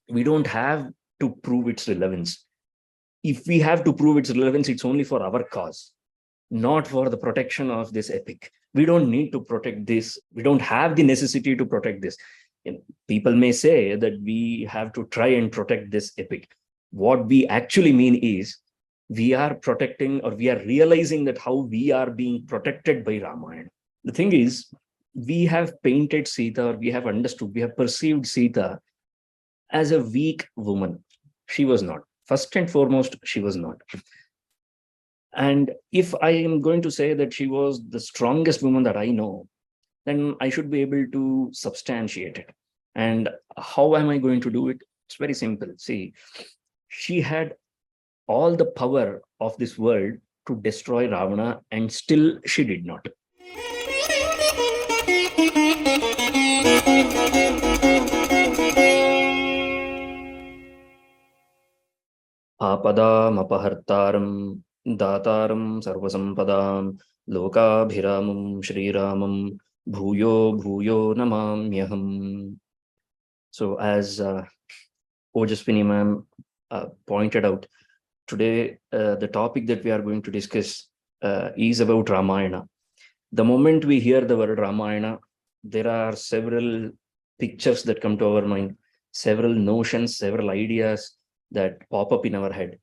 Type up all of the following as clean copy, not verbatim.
We don't have to prove its relevance. If we have to prove its relevance, it's only for our cause, not for the protection of this epic. We don't need to protect this. We don't have the necessity to protect this. People may say that we have to try and protect this epic. What we actually mean is we are protecting, or we are realizing that how we are being protected by Ramayana. The thing is, we have painted Sita, or we have understood, we have perceived Sita as a weak woman. She was not. First and foremost, she was not. And if I am going to say that she was the strongest woman that I know, then I should be able to substantiate it. And how am I going to do it? It's very simple. See, she had all the power of this world to destroy Ravana, and still she did not. आपदामपहर्तारं दातारं सर्वसम्पदां लोकाभिरामं श्रीरामं भूयो भूयो नमाम्यहम्. So as Ojaswini ma'am pointed out, today the topic that we are going to discuss is about Ramayana. The moment we hear the word Ramayana, there are several pictures that come to our mind, several notions, several ideas that pop up in our head.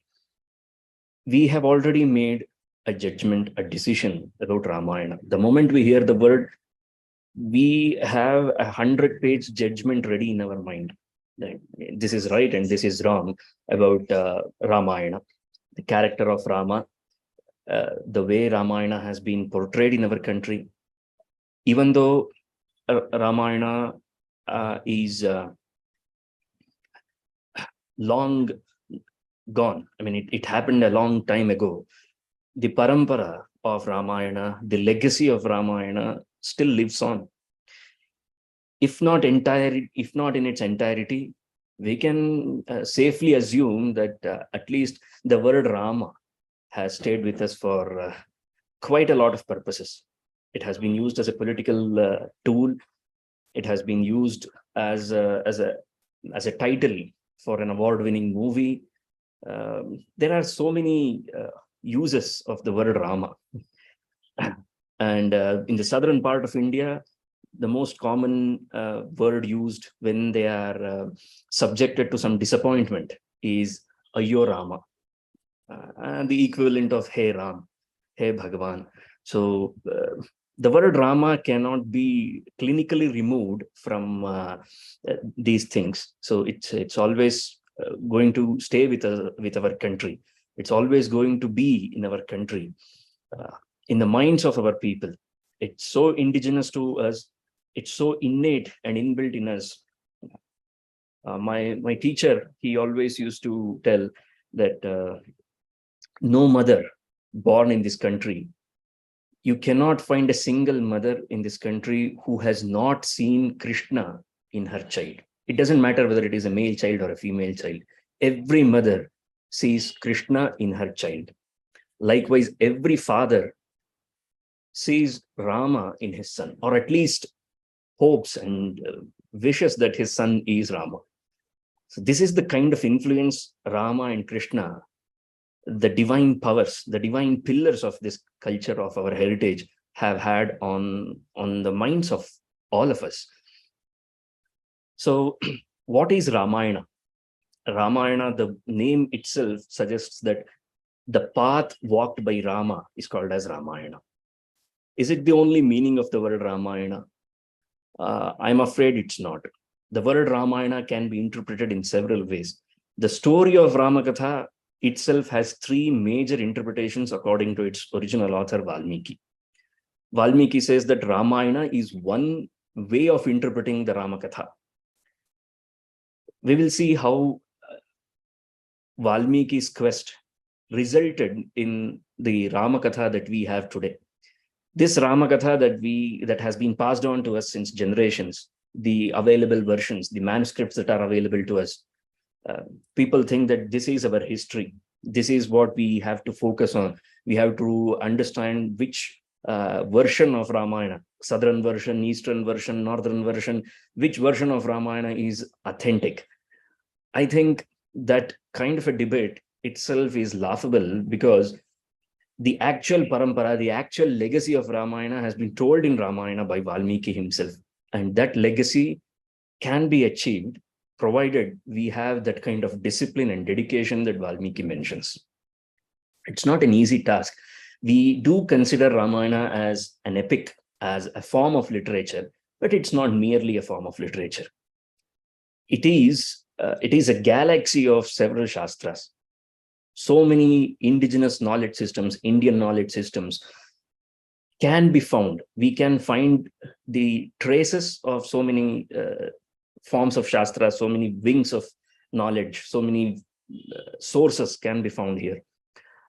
We have already made a judgment, a decision about Ramayana. The moment we hear the word, we have 100-page judgment ready in our mind. This is right and this is wrong about Ramayana, the character of Rama, the way Ramayana has been portrayed in our country. Even though Ramayana is long gone, I mean, it happened a long time ago, the parampara of Ramayana, the legacy of Ramayana still lives on. If not in its entirety, we can safely assume that at least the word Rama has stayed with us for quite a lot of purposes. It has been used as a political tool. It has been used as a title for an award-winning movie. There are so many uses of the word Rama. And in the southern part of India, the most common word used when they are subjected to some disappointment is Ayyo Rama, and the equivalent of Hey Ram, Hey Bhagavan. So the word Rama cannot be clinically removed from these things. So it's always going to stay with our country. It's always going to be in our country, in the minds of our people. It's so indigenous to us. It's so innate and inbuilt in us. My teacher, he always used to tell that no mother born in this country, you cannot find a single mother in this country who has not seen Krishna in her child. It doesn't matter whether it is a male child or a female child. Every mother sees Krishna in her child. Likewise, every father sees Rama in his son, or at least hopes and wishes that his son is Rama. So this is the kind of influence Rama and Krishna, the divine powers, the divine pillars of this culture, of our heritage, have had on the minds of all of us. So what is Ramayana? Ramayana, the name itself suggests that the path walked by Rama is called as Ramayana. Is it the only meaning of the word Ramayana? I'm afraid it's not. The word Ramayana can be interpreted in several ways. The story of Ramakatha itself has three major interpretations according to its original author, Valmiki. Valmiki says that Ramayana is one way of interpreting the Ramakatha. We will see how Valmiki's quest resulted in the Ramakatha that we have today. This Ramakatha that has been passed on to us since generations, the available versions, the manuscripts that are available to us, people think that this is our history. This is what we have to focus on. We have to understand which version of Ramayana, southern version, eastern version, northern version, which version of Ramayana is authentic. I think that kind of a debate itself is laughable, because the actual parampara, the actual legacy of Ramayana has been told in Ramayana by Valmiki himself. And that legacy can be achieved provided we have that kind of discipline and dedication that Valmiki mentions. It's not an easy task. We do consider Ramayana as an epic, as a form of literature, but it's not merely a form of literature. It is a galaxy of several shastras. So many indigenous knowledge systems, Indian knowledge systems can be found. We can find the traces of so many forms of Shastra, so many wings of knowledge, so many sources can be found here,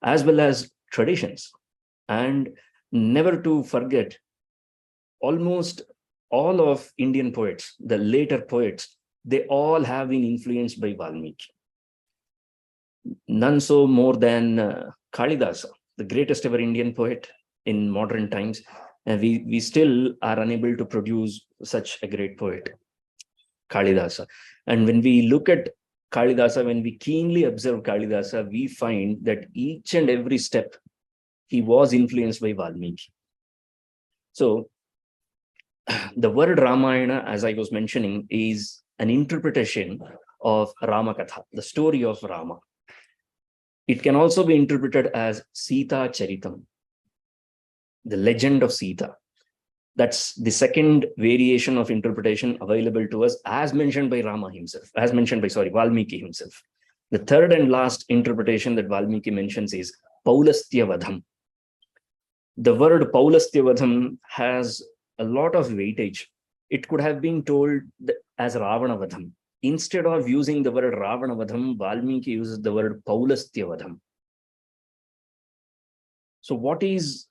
as well as traditions. And never to forget, almost all of Indian poets, the later poets, they all have been influenced by Valmiki. None so more than Kalidasa, the greatest ever Indian poet in modern times. And we still are unable to produce such a great poet, Kalidasa. And when we look at Kalidasa, when we keenly observe Kalidasa, we find that each and every step he was influenced by Valmiki. So the word Ramayana, as I was mentioning, is an interpretation of Ramakatha, the story of Rama. It can also be interpreted as Sita Charitam, the legend of Sita. That's the second variation of interpretation available to us, as mentioned by Rama himself, as mentioned by, Valmiki himself. The third and last interpretation that Valmiki mentions is Paulastya Vadham. The word Paulastya Vadham has a lot of weightage. It could have been told as Ravana Vadham. Instead of using the word Ravana Vadham, Valmiki uses the word Paulastya Vadham. So what is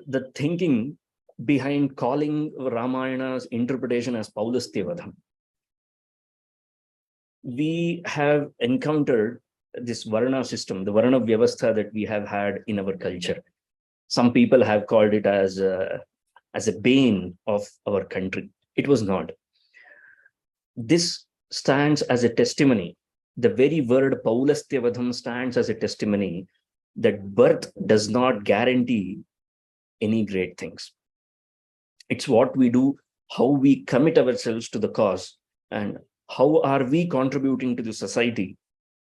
the thinking behind calling Ramayana's interpretation as Paulastya Vadham? We have encountered this Varna system, the Varna Vyavastha that we have had in our culture. Some people have called it as a bane of our country. It was not. This stands as a testimony. The very word Paulastya Vadham stands as a testimony that birth does not guarantee any great things. It's what we do, how we commit ourselves to the cause, and how are we contributing to the society.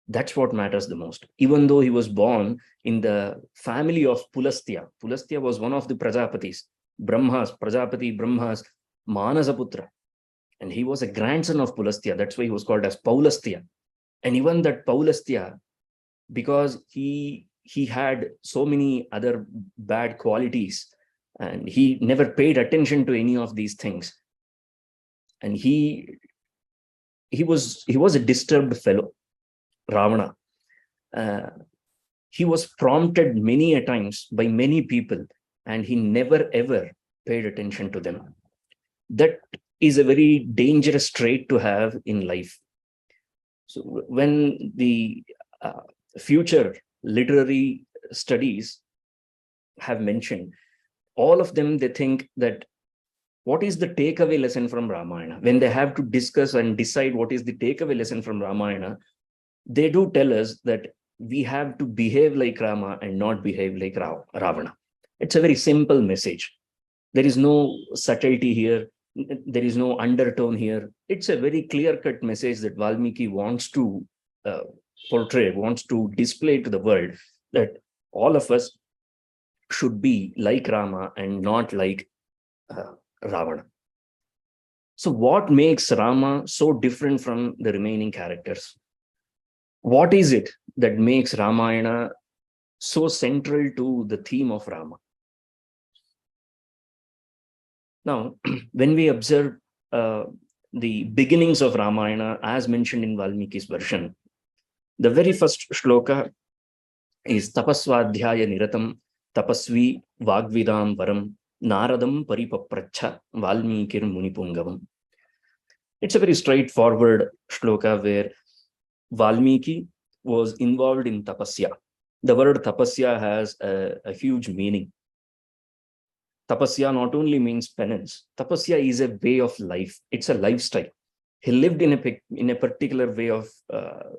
That's what matters the most. Even though he was born in the family of Pulastya, Pulastya was one of the Prajapatis, Prajapati Brahma's Manasaputra. And he was a grandson of Pulastya. That's why he was called as Paulastya. And even that Paulastya, because he had so many other bad qualities, and he never paid attention to any of these things. And he was a disturbed fellow, Ravana. He was prompted many a times by many people, and he never ever paid attention to them. That is a very dangerous trait to have in life. So when the future literary studies have mentioned, all of them, they think that what is the takeaway lesson from Ramayana? When they have to discuss and decide what is the takeaway lesson from Ramayana, they do tell us that we have to behave like Rama and not behave like Ravana. It's a very simple message. There is no subtlety here. There is no undertone here. It's a very clear-cut message that Valmiki wants to portray, wants to display to the world, that all of us should be like Rama and not like Ravana. So what makes Rama so different from the remaining characters? What is it that makes Ramayana so central to the theme of Rama? Now, when we observe the beginnings of Ramayana, as mentioned in Valmiki's version, the very first shloka is Tapasvadhyaya Niratam Tapasvi Vagvidam Varam Naradam Paripapracha Valmikir Munipungavam. It's a very straightforward shloka where Valmiki was involved in tapasya. The word tapasya has a huge meaning. Tapasya not only means penance. Tapasya is a way of life. It's a lifestyle. He lived in a particular way of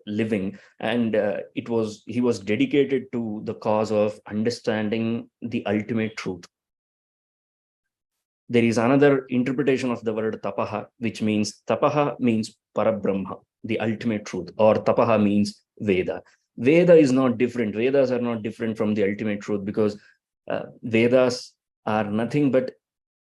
living, and he was dedicated to the cause of understanding the ultimate truth. There is another interpretation of the word tapaha, which means parabrahma, the ultimate truth, or tapaha means Veda. Veda is not different. Vedas are not different from the ultimate truth, because Vedas are nothing but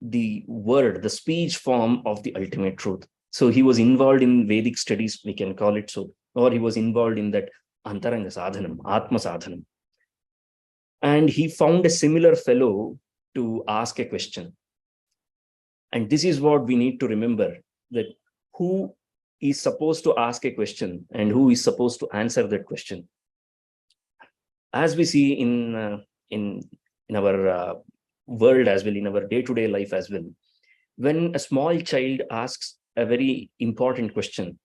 the word, the speech form of the ultimate truth. So he was involved in Vedic studies, we can call it so, or he was involved in that antaranga sadhanam, atma sadhanam. And he found a similar fellow to ask a question. And this is what we need to remember, that who is supposed to ask a question and who is supposed to answer that question. As we see in our world as well, in our day-to-day life as well, when a small child asks a very important question,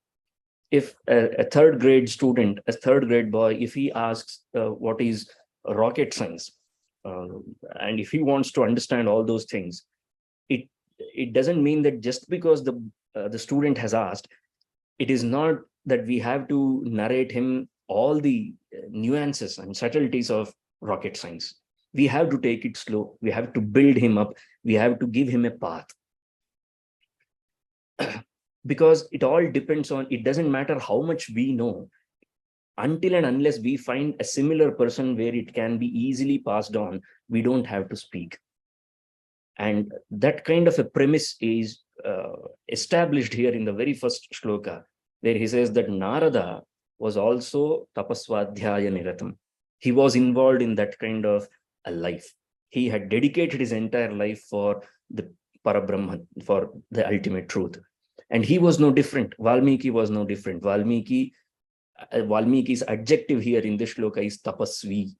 if a third grade student, a third grade boy, if he asks what is rocket science, and if he wants to understand all those things, it doesn't mean that just because the student has asked, it is not that we have to narrate him all the nuances and subtleties of rocket science. We have to take it slow. We have to build him up. We have to give him a path. Because it all depends on, it doesn't matter how much we know, until and unless we find a similar person where it can be easily passed on, we don't have to speak. And that kind of a premise is established here in the very first shloka, where he says that Narada was also tapaswadhyaya niratam. He was involved in that kind of a life. He had dedicated his entire life for the Parabrahman, for the ultimate truth. And he was no different. Valmiki was no different. Valmiki's adjective here in this shloka is tapasvi.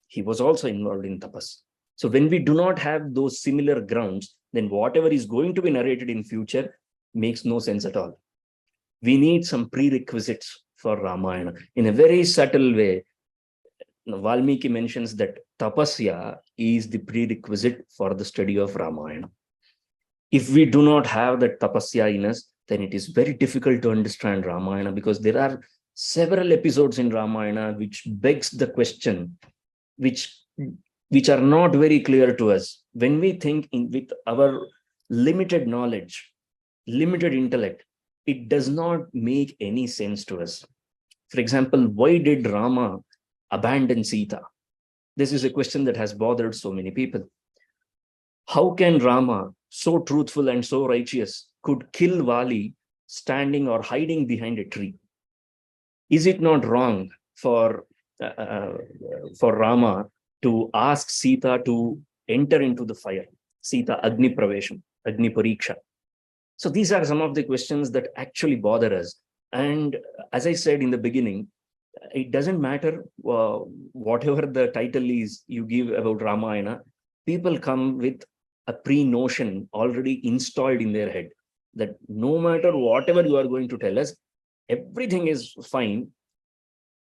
He was also involved in tapas. So when we do not have those similar grounds, then whatever is going to be narrated in future makes no sense at all. We need some prerequisites for Ramayana. In a very subtle way, Valmiki mentions that tapasya is the prerequisite for the study of Ramayana. If we do not have that tapasya in us, then it is very difficult to understand Ramayana, because there are several episodes in Ramayana which begs the question, which are not very clear to us. When we think with our limited knowledge, limited intellect, it does not make any sense to us. For example, why did Rama abandon Sita? This is a question that has bothered so many people. How can Rama, so truthful and so righteous, could kill Vali standing or hiding behind a tree? Is it not wrong for Rama to ask Sita to enter into the fire? Sita Agni Pravesham, Agni Pariksha. So these are some of the questions that actually bother us. And as I said in the beginning, it doesn't matter whatever the title is you give about Ramayana, people come with a pre-notion already installed in their head, that no matter whatever you are going to tell us, everything is fine.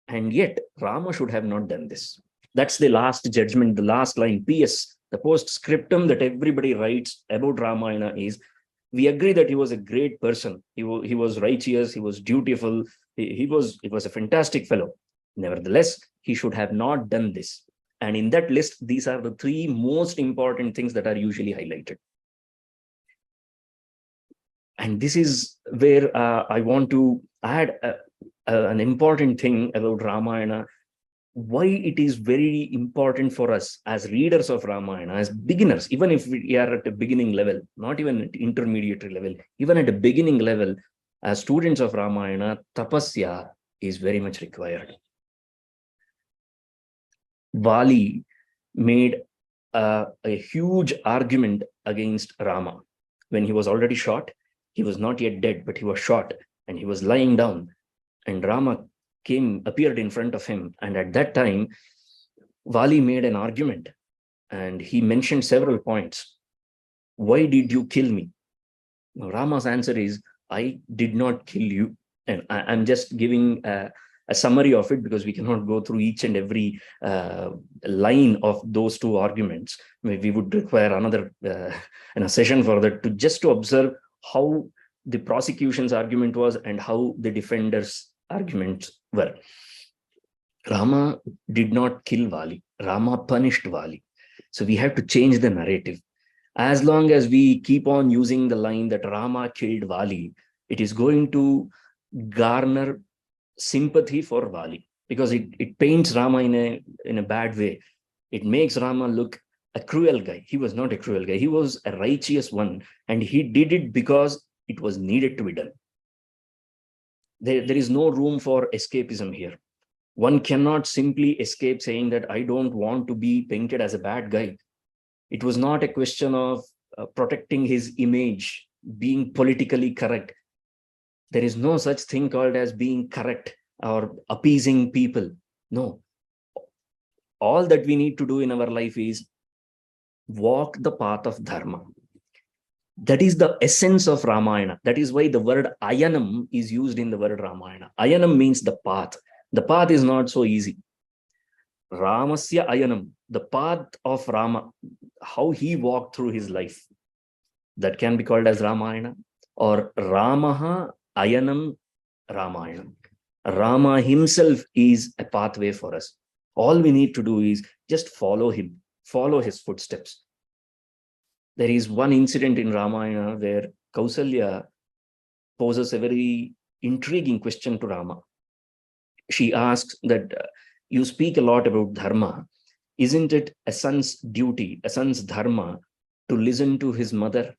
And yet Rama should have not done this. That's the last judgment, the last line. PS, the postscriptum that everybody writes about Ramayana is, we agree that he was a great person. He was righteous. He was dutiful. He was a fantastic fellow. Nevertheless, he should have not done this. And in that list, these are the three most important things that are usually highlighted. And this is where I want to add an important thing about Ramayana, why it is very important for us as readers of Ramayana, as beginners, even if we are at a beginning level, not even at intermediate level, even at a beginning level, as students of Ramayana, tapasya is very much required. Vali made a huge argument against Rama. When he was already shot, he was not yet dead, but he was shot and he was lying down, and Rama appeared in front of him. And at that time, Vali made an argument and he mentioned several points. Why did you kill me? Now, Rama's answer is, I did not kill you. And I'm just giving a summary of it, because we cannot go through each and every line of those two arguments. We would require another session for that, to observe how the prosecution's argument was and how the defenders' arguments were. Rama did not kill Vali. Rama punished Vali. So we have to change the narrative. As long as we keep on using the line that Rama killed Vali, it is going to garner sympathy for Vali, because it paints Rama in a bad way. It makes Rama look a cruel guy. He was not a cruel guy. He was a righteous one, and he did it because it was needed to be done. There is no room for escapism here. One cannot simply escape saying that I don't want to be painted as a bad guy. It was not a question of protecting his image, being politically correct. There is no such thing called as being correct or appeasing people. No. All that we need to do in our life is walk the path of dharma. That is the essence of Ramayana. That is why the word ayanam is used in the word Ramayana. Ayanam means the path. The path is not so easy. Ramasya ayanam, the path of Rama, how he walked through his life, that can be called as Ramayana, or Ramaha ayanam Ramayana. Rama himself is a pathway for us. All we need to do is just follow him, follow his footsteps. There is one incident in Ramayana where Kausalya poses a very intriguing question to Rama. She asks that you speak a lot about dharma. Isn't it a son's duty, a son's dharma, to listen to his mother?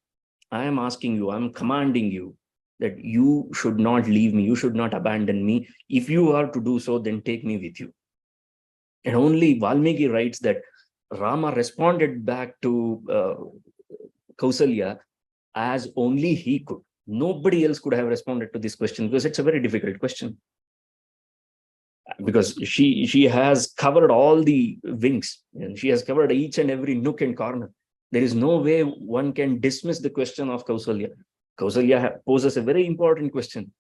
I am asking you, I'm commanding you that you should not leave me, you should not abandon me. If you are to do so, then take me with you. And only Valmiki writes that Rama responded back to Kausalya as only he could. Nobody else could have responded to this question, because it's a very difficult question. Because she has covered all the wings, and she has covered each and every nook and corner. There is no way one can dismiss the question of Kausalya. Kausalya poses a very important question.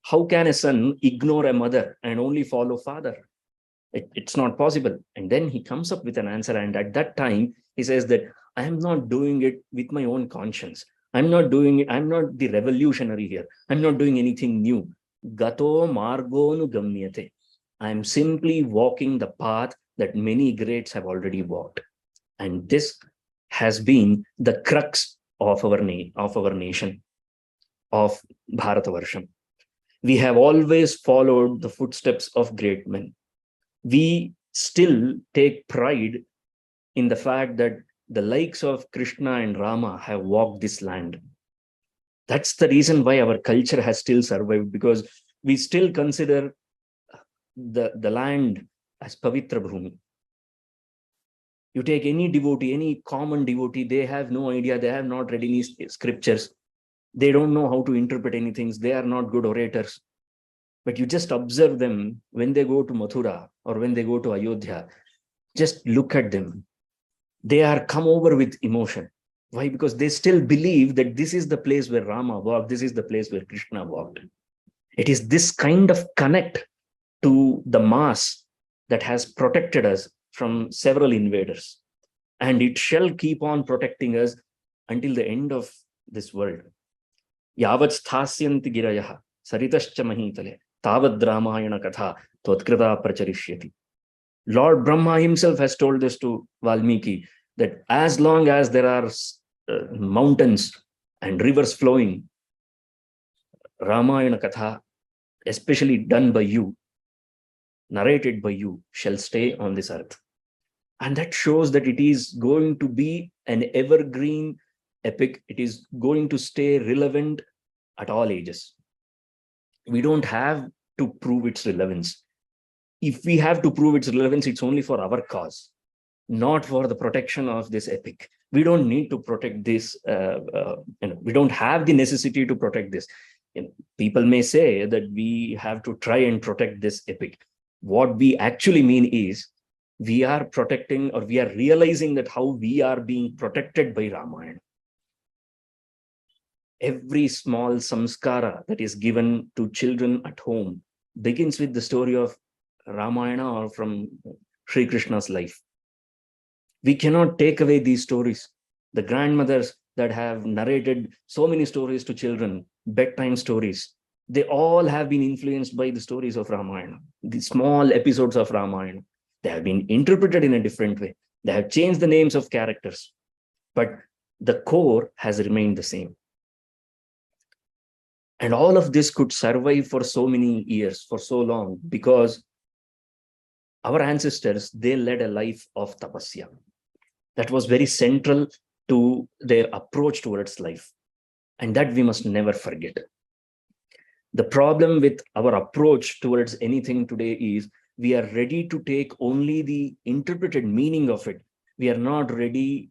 How can a son ignore a mother and only follow father? It's not possible. And then he comes up with an answer. And at that time, he says that I am not doing it with my own conscience. I'm not doing it. I'm not the revolutionary here. I'm not doing anything new. Gato margonu gamyate. I'm simply walking the path that many greats have already walked. And this has been the crux of our nation, of Bharatavarsha. We have always followed the footsteps of great men. We still take pride in the fact that the likes of Krishna and Rama have walked this land. That's the reason why our culture has still survived, because we still consider the land as Pavitra Bhumi. You take any devotee, any common devotee, they have no idea, they have not read any scriptures. They don't know how to interpret anything. They are not good orators. But you just observe them when they go to Mathura or when they go to Ayodhya. Just look at them. They are come over with emotion. Why? Because they still believe that this is the place where Rama walked. This is the place where Krishna walked. It is this kind of connect to the mass that has protected us from several invaders. And it shall keep on protecting us until the end of this world. Yavat sthasyanti girayaha saritascha mahitale tavad ramayana katha tvatkrita pracharishyati. Lord Brahma himself has told this to Valmiki, that as long as there are mountains and rivers flowing, Ramayana Katha, especially done by you, narrated by you, shall stay on this earth. And that shows that it is going to be an evergreen epic. It is going to stay relevant at all ages. We don't have to prove its relevance. If we have to prove its relevance, it's only for our cause, not for the protection of this epic. We don't need to protect this. We don't have the necessity to protect this. People may say that we have to try and protect this epic. What we actually mean is we are protecting, or we are realizing that how we are being protected by Ramayana. Every small samskara that is given to children at home begins with the story of Ramayana or from Sri Krishna's life. We cannot take away these stories. The grandmothers that have narrated so many stories to children, bedtime stories, they all have been influenced by the stories of Ramayana, the small episodes of Ramayana. They have been interpreted in a different way. They have changed the names of characters, but the core has remained the same. And all of this could survive for so many years, for so long, because our ancestors, they led a life of tapasya. That was very central to their approach towards life. And that we must never forget. The problem with our approach towards anything today is we are ready to take only the interpreted meaning of it. We are not ready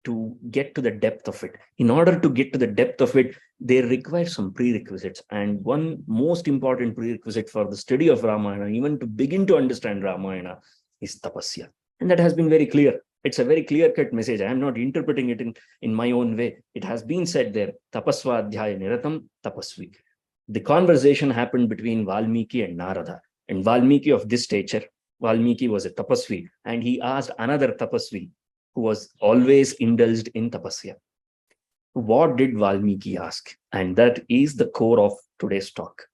to get to the depth of it. In order to get to the depth of it, they require some prerequisites. And one most important prerequisite for the study of Ramayana, even to begin to understand Ramayana, is tapasya. And that has been very clear. It's a very clear-cut message. I am not interpreting it in my own way. It has been said there, tapasvadhyaya niratam tapasvi. The conversation happened between Valmiki and Narada. And Valmiki of this stature, Valmiki was a tapasvi, and he asked another tapasvi who was always indulged in tapasya. What did Valmiki ask? And that is the core of today's talk.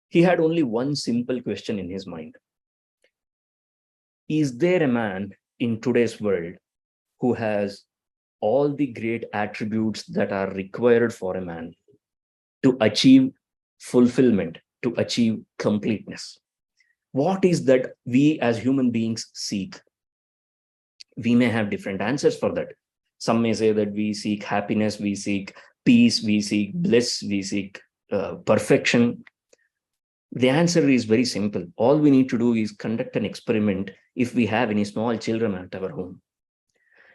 He had only one simple question in his mind. Is there a man in today's world who has all the great attributes that are required for a man to achieve fulfillment, to achieve completeness? What is that we as human beings seek? We may have different answers for that. Some may say that we seek happiness, we seek peace, we seek bliss, we seek perfection. The answer is very simple. All we need to do is conduct an experiment if we have any small children at our home.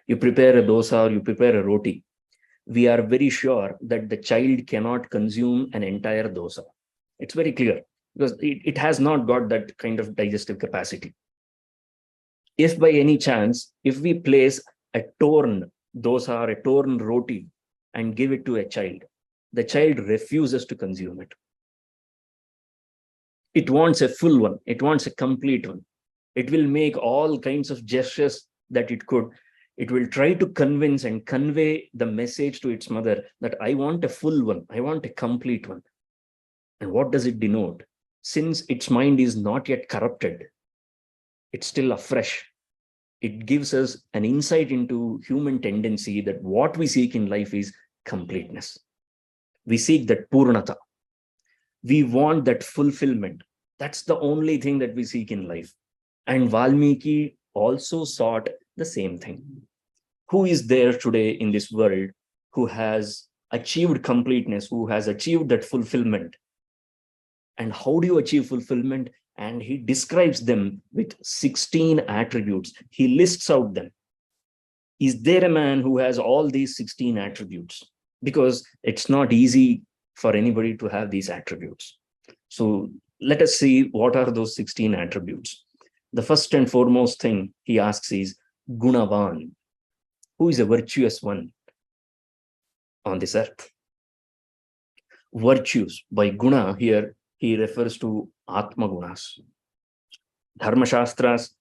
You prepare a dosa or you prepare a roti. We are very sure that the child cannot consume an entire dosa. It's very clear because it has not got that kind of digestive capacity. If by any chance, if we place a torn dosa or a torn roti and give it to a child, the child refuses to consume it. It wants a full one. It wants a complete one. It will make all kinds of gestures that it could. It will try to convince and convey the message to its mother that I want a full one. I want a complete one. And what does it denote? Since its mind is not yet corrupted, it's still afresh. It gives us an insight into human tendency that what we seek in life is completeness. We seek that purnata. We want that fulfillment. That's the only thing that we seek in life. And Valmiki also sought the same thing. Who is there today in this world who has achieved completeness, who has achieved that fulfillment? And how do you achieve fulfillment? And he describes them with 16 attributes. He lists out them. Is there a man who has all these 16 attributes? Because it's not easy for anybody to have these attributes. So let us see what are those 16 attributes. The first and foremost thing he asks is Gunavan. Who is a virtuous one on this earth? Virtues. By guna here, he refers to Atma Gunas. Dharma Shastras,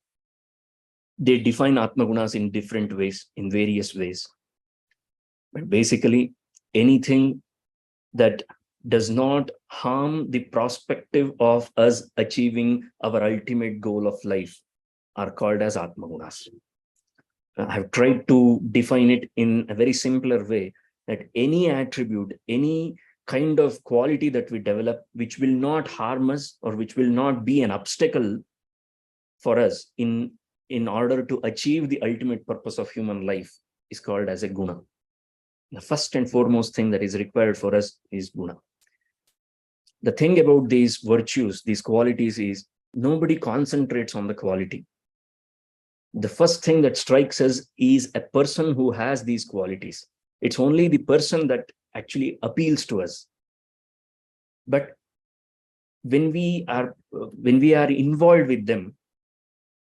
they define Atma Gunas in different ways, in various ways. But basically, anything that does not harm the perspective of us achieving our ultimate goal of life are called as Atma Gunas. I have tried to define it in a very simpler way, that any attribute, any kind of quality that we develop, which will not harm us or which will not be an obstacle for us in order to achieve the ultimate purpose of human life, is called as a guna. The first and foremost thing that is required for us is guna. The thing about these virtues, these qualities, is nobody concentrates on the quality. The first thing that strikes us is a person who has these qualities. It's only the person that actually appeals to us. But when we are involved with them,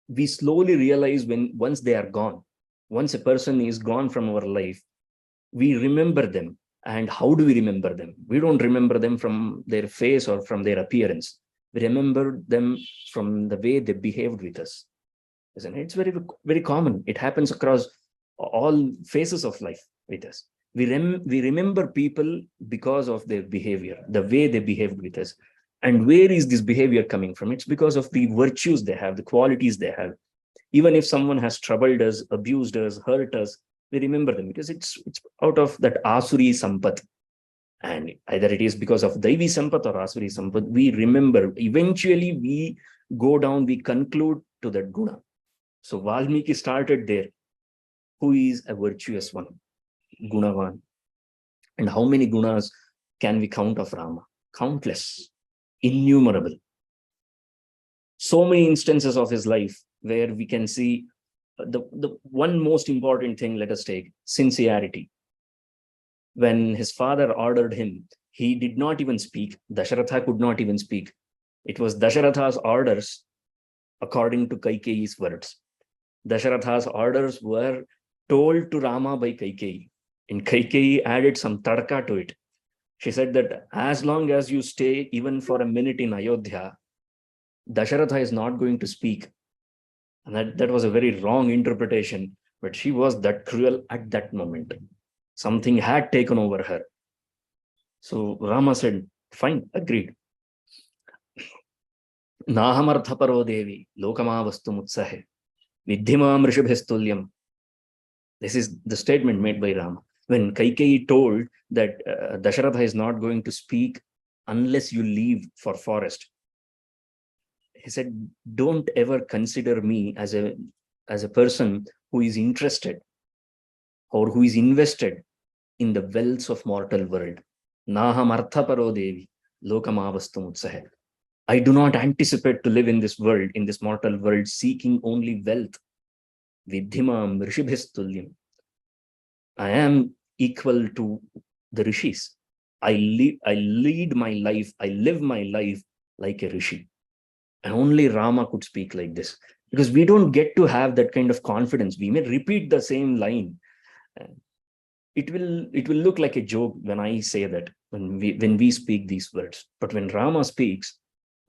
we slowly realize once they are gone, once a person is gone from our life, we remember them. And how do we remember them? We don't remember them from their face or from their appearance. We remember them from the way they behaved with us. Isn't it? It's very, very common. It happens across all phases of life with us. We remember people because of their behavior, the way they behaved with us. And where is this behavior coming from? It's because of the virtues they have, the qualities they have. Even if someone has troubled us, abused us, hurt us, we remember them because it's out of that Asuri Sampat. And either it is because of Daivi Sampat or Asuri Sampat, we remember. Eventually, we go down, we conclude to that guna. So Valmiki started there. Who is a virtuous one? Gunavan. And how many gunas can we count of Rama? Countless, innumerable. So many instances of his life where we can see the one most important thing, let us take sincerity. When his father ordered him, he did not even speak. Dasharatha could not even speak. It was Dasharatha's orders according to Kaikeyi's words. Dasharatha's orders were told to Rama by Kaikeyi. And Kaikeyi added some tadka to it. She said that as long as you stay even for a minute in Ayodhya, Dasharatha is not going to speak. And that was a very wrong interpretation, but she was that cruel at that moment. Something had taken over her. So Rama said, fine, agreed. Nahamarthaparo Devi, Lokama Mutsahe, Vidhimam Rishibhistulyam. This is the statement made by Rama. When Kaikeyi told that Dasharatha is not going to speak unless you leave for forest, he said, don't ever consider me as a person who is interested or who is invested in the wealths of mortal world. Naham arthaparo devi, lokamavastu mutsahe. I do not anticipate to live in this world, in this mortal world, seeking only wealth. Vidhimam rishibhistulyam. I am equal to the rishis. I lead my life, I live my life like a rishi. And only Rama could speak like this, because we don't get to have that kind of confidence. We may repeat the same line. It will look like a joke when I say that, when we speak these words. But when Rama speaks,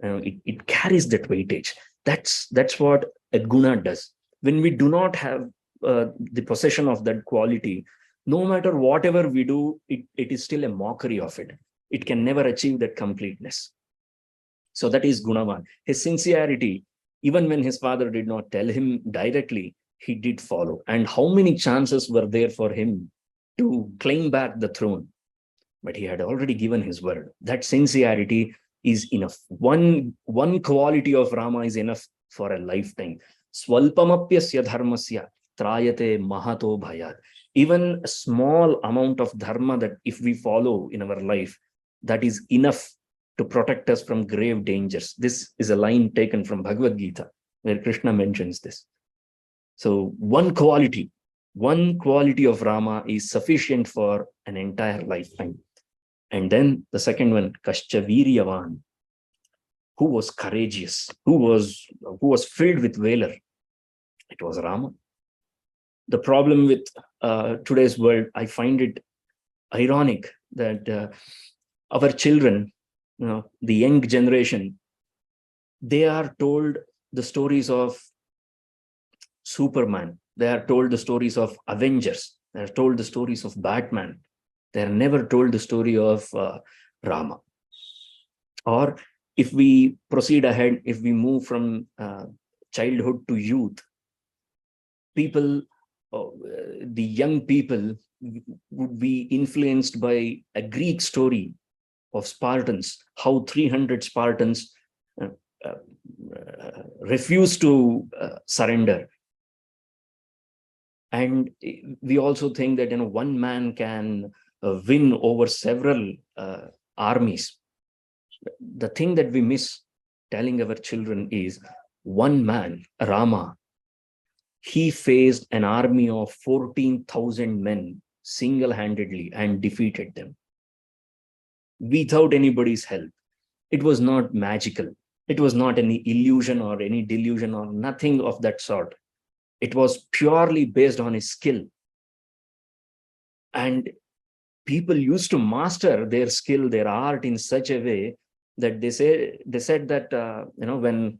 it carries that weightage. That's what a guna does. When we do not have the possession of that quality, no matter whatever we do, it is still a mockery of it. It can never achieve that completeness. So that is Gunavan. His sincerity, even when his father did not tell him directly, he did follow. And how many chances were there for him to claim back the throne? But he had already given his word. That sincerity is enough. One quality of Rama is enough for a lifetime. Swalpamapyasya dharmasya trayate mahato bhayat. Even a small amount of dharma that if we follow in our life, that is enough to protect us from grave dangers. This is a line taken from Bhagavad Gita, where Krishna mentions this. So one quality of Rama is sufficient for an entire lifetime. And then the second one, Kascha Viryavan, who was courageous, who was filled with valor. It was Rama. The problem with today's world, I find it ironic that our children, the young generation, they are told the stories of Superman. They are told the stories of Avengers. They are told the stories of Batman. They are never told the story of Rama. Or if we proceed ahead, if we move from childhood to youth, people, the young people would be influenced by a Greek story of Spartans, how 300 Spartans refused to surrender. And we also think that one man can win over several armies. The thing that we miss telling our children is one man, Rama, he faced an army of 14,000 men single-handedly and defeated them without anybody's help. It was not magical. It was not any illusion or any delusion or nothing of that sort. It was purely based on his skill. And people used to master their skill, their art in such a way that they said that when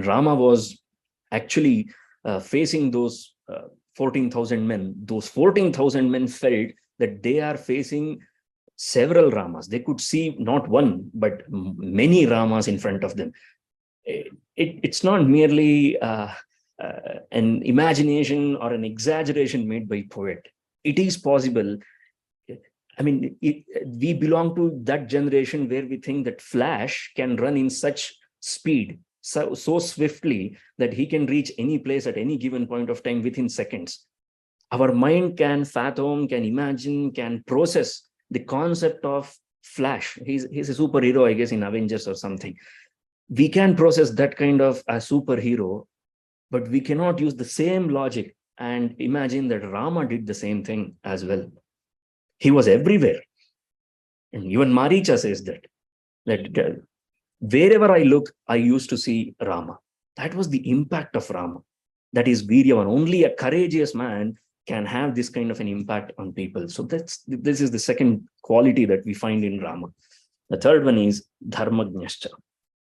Rama was actually facing those 14,000 men. Those 14,000 men felt that they are facing several Ramas. They could see not one, but many Ramas in front of them. It's not merely an imagination or an exaggeration made by poet. It is possible. I mean, we belong to that generation where we think that Flash can run in such speed, so swiftly, that he can reach any place at any given point of time within seconds. Our mind can fathom, can imagine, can process the concept of Flash. He's a superhero, I guess, in Avengers or something. We can process that kind of a superhero, but we cannot use the same logic and imagine that Rama did the same thing as well. He was everywhere. And even Maricha says that wherever I look, I used to see Rama. That was the impact of Rama. That is Viryavan. Only a courageous man can have this kind of an impact on people. So this is the second quality that we find in Rama. The third one is Dharmajnascha.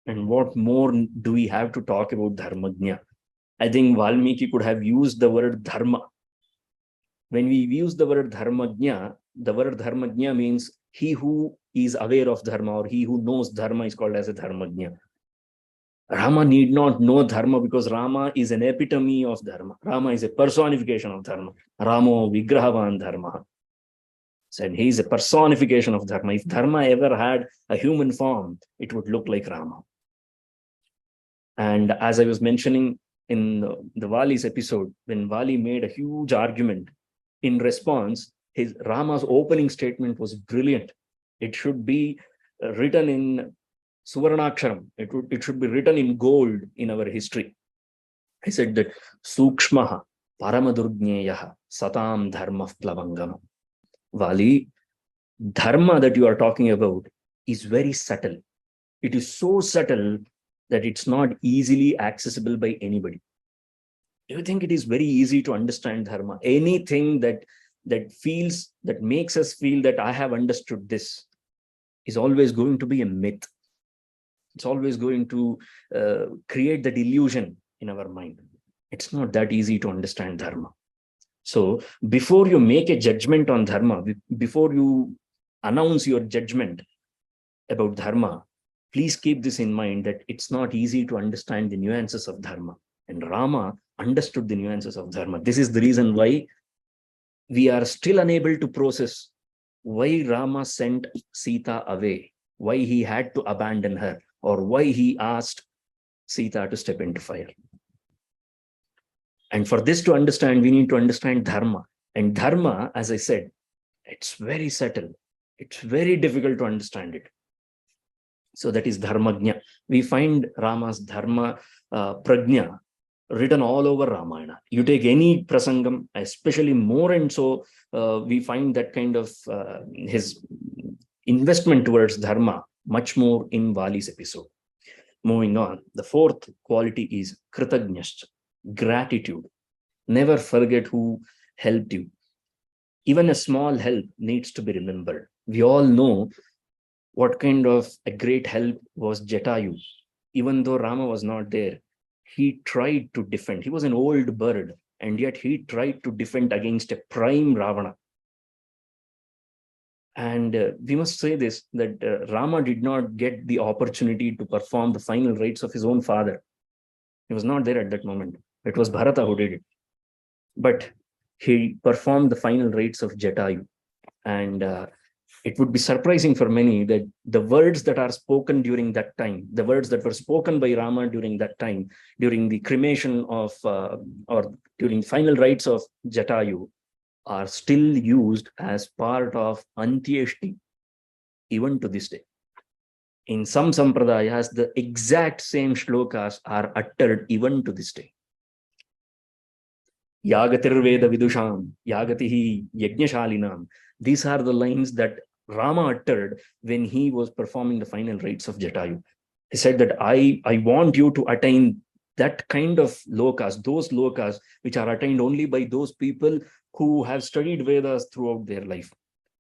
And what more do we have to talk about Dharmajna? I think Valmiki could have used the word Dharma. When we use the word Dharmajna means he who is aware of Dharma, or he who knows Dharma is called as a Dharmajna. Rama need not know Dharma because Rama is an epitome of Dharma. Rama is a personification of Dharma. Ramo Vigrahavan Dharma. Said he is a personification of Dharma. If Dharma ever had a human form, it would look like Rama. And as I was mentioning in the Vali's episode, when Vali made a huge argument, in response, Rama's opening statement was brilliant. It should be written in Suvarnaksharam. It should be written in gold in our history. He said that Sukshmaha Paramadurgnyeyaha Satam Dharma Plavangam. Vali, Dharma that you are talking about is very subtle. It is so subtle that it's not easily accessible by anybody. Do you think it is very easy to understand Dharma? Anything that makes us feel that I have understood this is always going to be a myth. It's always going to create that illusion in our mind. It's not that easy to understand Dharma. So before you make a judgment on Dharma, before you announce your judgment about Dharma, please keep this in mind, that it's not easy to understand the nuances of Dharma. And Rama understood the nuances of Dharma. This is the reason why we are still unable to process why Rama sent Sita away, why he had to abandon her, or why he asked Sita to step into fire. And for this to understand, we need to understand Dharma. And Dharma, as I said, it's very subtle. It's very difficult to understand it. So that is Dharmajna. We find Rama's Dharma Prajna written all over Ramayana. You take any prasangam, especially more and so, we find that kind of his investment towards Dharma much more in Vali's episode. Moving on, the fourth quality is Kritagnyascha, gratitude. Never forget who helped you. Even a small help needs to be remembered. We all know what kind of a great help was Jatayu. Even though Rama was not there, he tried to defend. He was an old bird, and yet he tried to defend against a prime Ravana. And we must say this, that Rama did not get the opportunity to perform the final rites of his own father. He was not there at that moment. It was Bharata who did it. But he performed the final rites of Jatayu. And it would be surprising for many that the words that are spoken during that time, the words that were spoken by Rama during that time, during the cremation of, or during final rites of Jatayu, are still used as part of Antyeshti, even to this day. In some sampradayas, the exact same shlokas are uttered even to this day. Yagatir Veda Vidusham, Yagatihi Yajnashalinam. These are the lines that Rama uttered when he was performing the final rites of Jatayu. He said that I want you to attain that kind of lokas, those lokas which are attained only by those people who have studied Vedas throughout their life,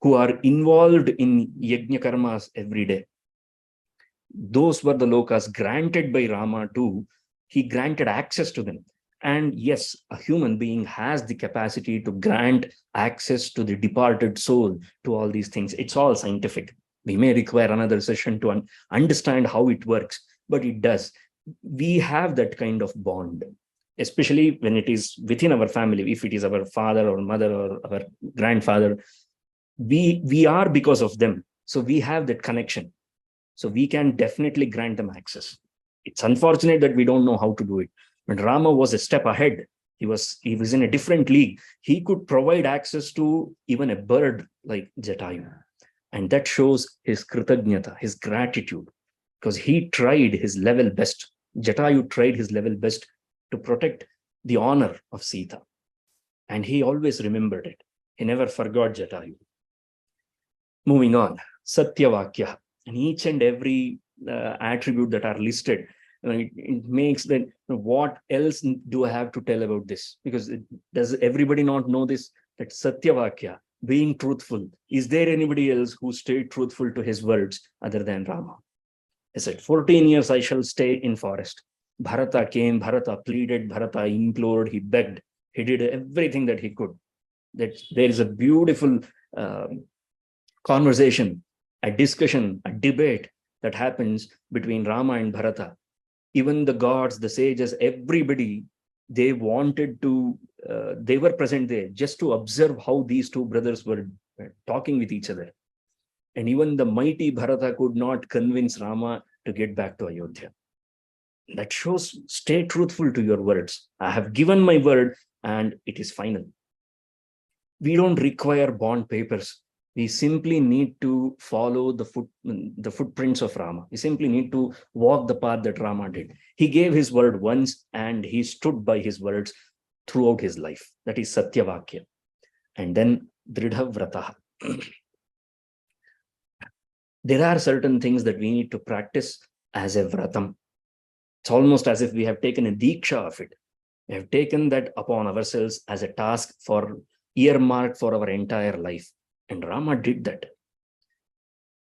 who are involved in yajna karmas every day. Those were the lokas granted by Rama too. He granted access to them. And yes, a human being has the capacity to grant access to the departed soul, to all these things. It's all scientific. We may require another session to understand how it works, but it does. We have that kind of bond, especially when it is within our family. If it is our father or mother or our grandfather, we are because of them. So we have that connection. So we can definitely grant them access. It's unfortunate that we don't know how to do it. But Rama was a step ahead. He was in a different league. He could provide access to even a bird like Jatayu. And that shows his kritagnyata, his gratitude, because he tried his level best. Jatayu tried his level best to protect the honor of Sita. And he always remembered it. He never forgot Jatayu. Moving on, Satyavakya. And each and every attribute that are listed, it makes that, what else do I have to tell about this? Because does everybody not know this? That Satyavakya, being truthful. Is there anybody else who stayed truthful to his words other than Rama? He said, 14 years I shall stay in forest. Bharata came, Bharata pleaded, Bharata implored, he begged. He did everything that he could. That there is a beautiful conversation, a discussion, a debate that happens between Rama and Bharata. Even the gods, the sages, everybody, they wanted to, they were present there just to observe how these two brothers were talking with each other. And even the mighty Bharata could not convince Rama to get back to Ayodhya. That shows, stay truthful to your words. I have given my word and it is final. We don't require bond papers. We simply need to follow the footprints of Rama. We simply need to walk the path that Rama did. He gave his word once and he stood by his words throughout his life. That is Satyavakya. And then Dridha Vrataha. There are certain things that we need to practice as a vratam. It's almost as if we have taken a diksha of it. We have taken that upon ourselves as a task for earmarked for our entire life. And Rama did that.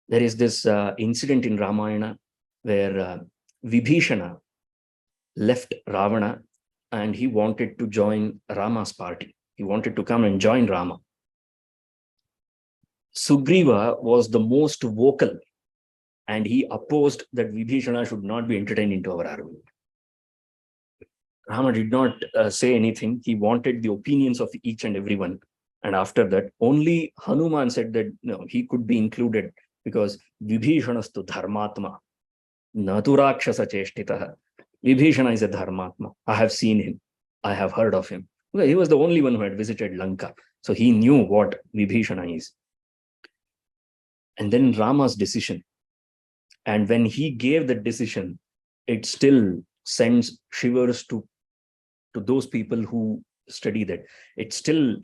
There is this incident in Ramayana where Vibhishana left Ravana and he wanted to join Rama's party. He wanted to come and join Rama. Sugriva was the most vocal and he opposed that Vibhishana should not be entertained into our argument. Rama did not say anything. He wanted the opinions of each and everyone. And after that, only Hanuman said that no, he could be included because Vibhishanastu dharmatma, naturakshasa cheshtitaha. Vibhishana is a dharmatma. I have seen him. I have heard of him. Well, he was the only one who had visited Lanka. So he knew what Vibhishana is. And then Rama's decision. And when he gave the decision, it still sends shivers to those people who study that. It still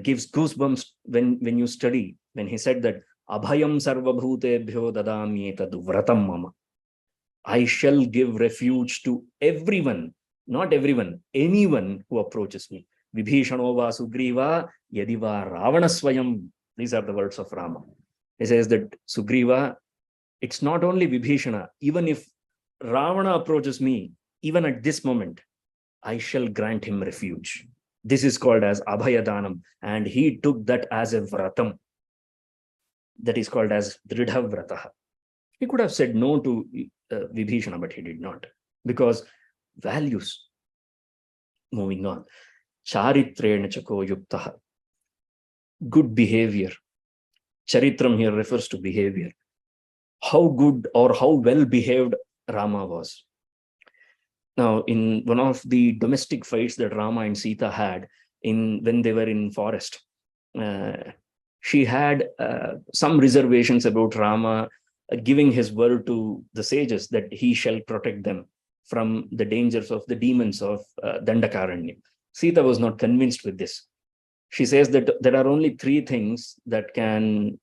gives goosebumps when you study, when he said that Abhayam sarvabhutebhyo dadamyetad vratam mama. I shall give refuge to everyone, not everyone, anyone who approaches me. Vibhishano va Sugriva yadiva Ravanaswayam. These are the words of Rama. He says that Sugriva, it's not only Vibhishana, even if Ravana approaches me, even at this moment, I shall grant him refuge. This is called as Abhayadanam, and he took that as a vratam. That is called as Dridha Vrataha. He could have said no to Vibhishana, but he did not, because values. Moving on. Charitrena chako yuktaha. Good behavior. Charitram here refers to behavior. How good or how well behaved Rama was. Now, in one of the domestic fights that Rama and Sita had when they were in forest, she had some reservations about Rama giving his word to the sages that he shall protect them from the dangers of the demons of Dandakaranya. Sita was not convinced with this. She says that there are only three things that can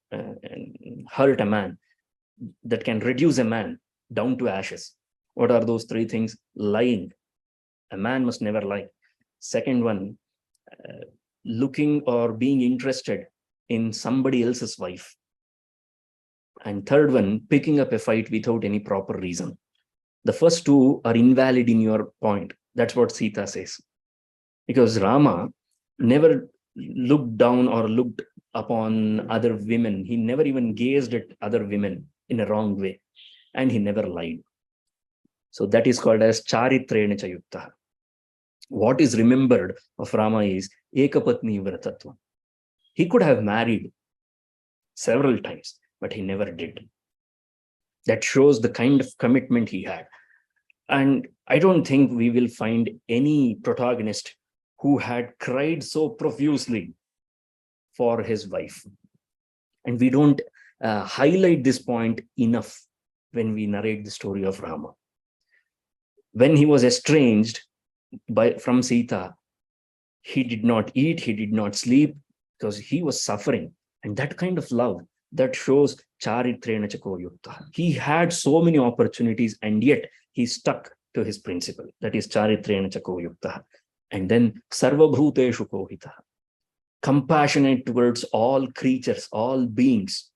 hurt a man, that can reduce a man down to ashes. What are those three things? Lying. A man must never lie. Second one, looking or being interested in somebody else's wife. And third one, picking up a fight without any proper reason. The first two are invalid in your point. That's what Sita says. because Rama never looked down or looked upon other women. He never even gazed at other women in a wrong way, and he never lied. So that is called as Charitrena Chayukta. What is remembered of Rama is Ekapatni Vratatva. He could have married several times, but he never did. That shows the kind of commitment he had. And I don't think we will find any protagonist who had cried so profusely for his wife. And we don't highlight this point enough when we narrate the story of Rama. When he was estranged from Sita, he did not eat, he did not sleep, because he was suffering. And that kind of love, that shows Charitrena Chako Yukta. He had so many opportunities, and yet he stuck to his principle. That is Charitrena Chako Yukta. And then Sarvabhuteshu Kohita. Compassionate towards all creatures, all beings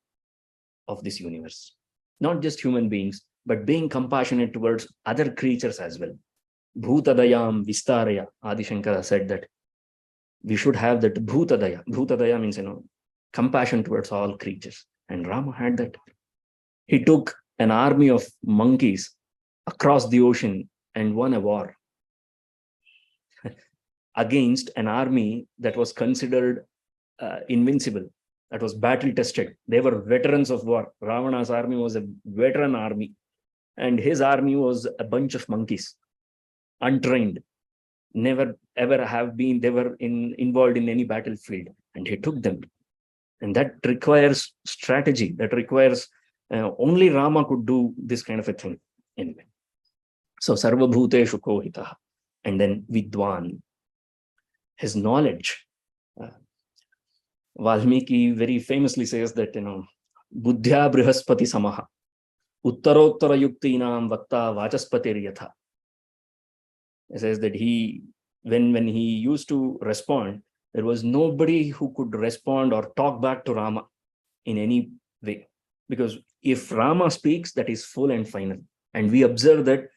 of this universe. Not just human beings, but being compassionate towards other creatures as well. Bhutadayam Vistaraya. Adi Shankara said that we should have that Bhutadaya. Bhutadaya means, compassion towards all creatures. And Rama had that. He took an army of monkeys across the ocean and won a war against an army that was considered invincible, that was battle tested. They were veterans of war. Ravana's army was a veteran army, and his army was a bunch of monkeys, untrained, never ever have been, they were involved in any battlefield, and he took them. And that requires strategy, that requires only Rama could do this kind of a thing. Anyway, so Sarvabhuteshu Kohita. And then Vidwan, his knowledge. Valmiki very famously says that, Buddhya Brihaspati Samaha, Uttarottara Yuktinam Vakta Vachaspatir Yatha. He says that when he used to respond, there was nobody who could respond or talk back to Rama in any way. Because if Rama speaks, that is full and final. And we observe that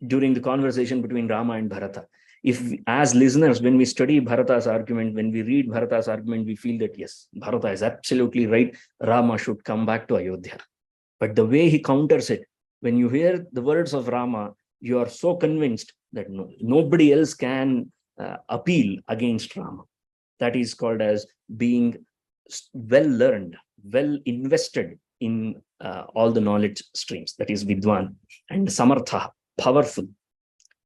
during the conversation between Rama and Bharata. If as listeners, when we study Bharata's argument, when we read Bharata's argument, we feel that yes, Bharata is absolutely right. Rama should come back to Ayodhya. But the way he counters it, when you hear the words of Rama, you are so convinced that nobody else can appeal against Rama. That is called as being well learned, well invested in all the knowledge streams. That is Vidwan. And Samartha, powerful.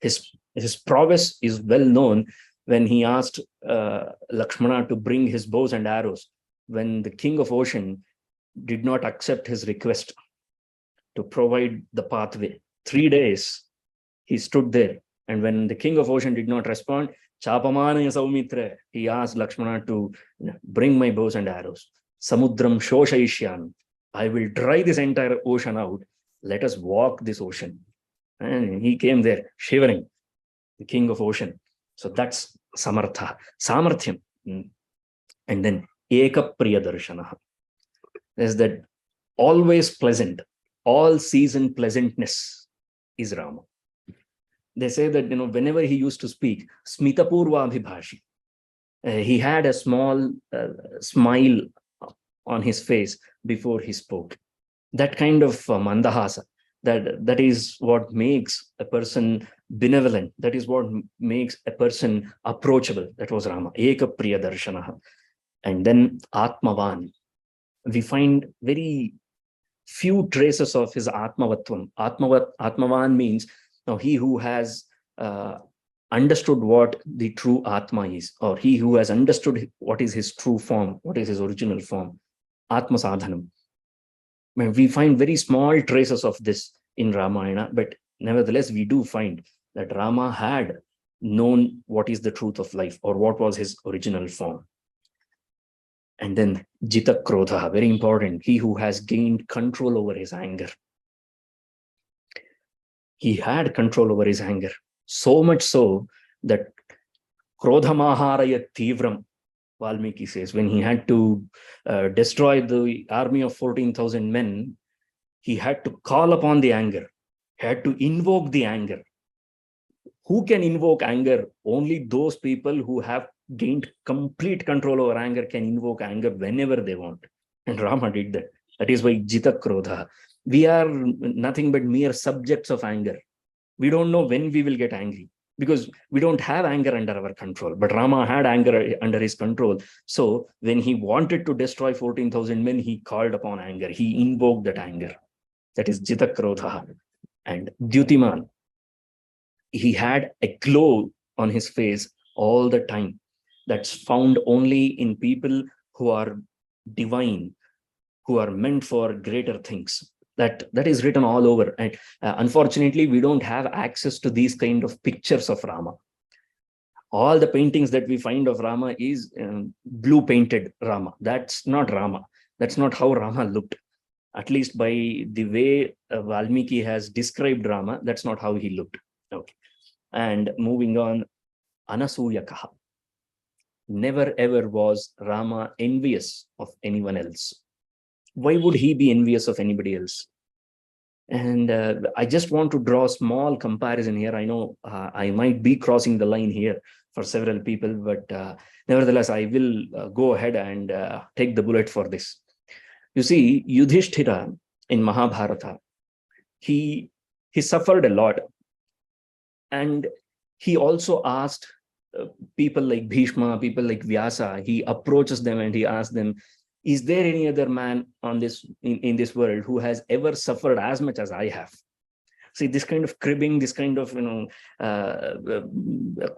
His prowess is well known when he asked Lakshmana to bring his bows and arrows, when the king of ocean did not accept his request to provide the pathway. 3 days he stood there, and when the king of ocean did not respond, Chapamanaya Saumitra, he asked Lakshmana to bring my bows and arrows. Samudram Shoshaishyan, I will dry this entire ocean out. Let us walk this ocean. And he came there shivering, the king of ocean. So that's Samartha, Samarthyam. And then Eka Priyadarshana. There's that always pleasant, all season pleasantness is Rama. They say that, whenever he used to speak, Smitapurva Abhibhashi, he had a small smile on his face before he spoke. That kind of mandahasa, that is what makes a person benevolent. That is what makes a person approachable. That was Rama. Eka Priyadarshana. And then Atmavan. We find very few traces of his Atmavatvam. Atmavan means he who has understood what the true Atma is, or he who has understood what is his true form, what is his original form. Atma Sadhanam. We find very small traces of this in Ramayana, but nevertheless, we do find that Rama had known what is the truth of life, or what was his original form. And then Jita Krodha, very important, he who has gained control over his anger. He had control over his anger, so much so that Krodhamaharaya Tivram, Valmiki says, when he had to destroy the army of 14,000 men, he had to call upon the anger, he had to invoke the anger. Who can invoke anger? Only those people who have gained complete control over anger can invoke anger whenever they want. And Rama did that. That is why Jita Krodha. We are nothing but mere subjects of anger. We don't know when we will get angry because we don't have anger under our control. But Rama had anger under his control. So when he wanted to destroy 14,000 men, he called upon anger. He invoked that anger. That is Jita Krodha. And Dyutiman, he had a glow on his face all the time. That's found only in people who are divine, who are meant for greater things. That is written all over. And unfortunately, we don't have access to these kind of pictures of Rama. All the paintings that we find of Rama is blue painted Rama. That's not Rama. That's not how Rama looked. At least by the way Valmiki has described Rama, that's not how he looked. Okay. And moving on, Anasuyakaha. Never ever was Rama envious of anyone else. Why would he be envious of anybody else? And I just want to draw a small comparison here. I know I might be crossing the line here for several people, but nevertheless, I will go ahead and take the bullet for this. You see, Yudhishthira in Mahabharata, he suffered a lot. And he also asked people like Bhishma, people like Vyasa, he approaches them and he asks them, is there any other man on this in this world who has ever suffered as much as I have? See, this kind of cribbing, this kind of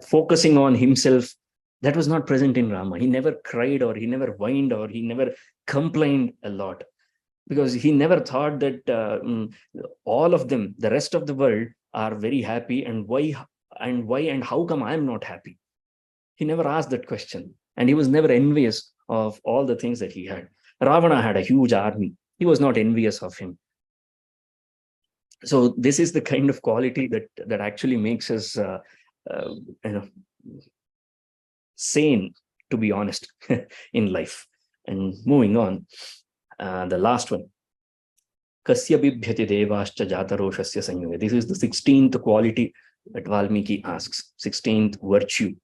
focusing on himself, that was not present in Rama. He never cried, or he never whined, or he never complained a lot, because he never thought that all of them, the rest of the world, are very happy, and why and how come I am not happy? He never asked that question, and he was never envious of all the things that he had. Ravana had a huge army. He was not envious of him. So this is the kind of quality that actually makes us sane, to be honest, in life. And moving on, the last one, Kasya bibhyati devascha jataroshasya sanyuge. This is the 16th quality that Valmiki asks, 16th virtue.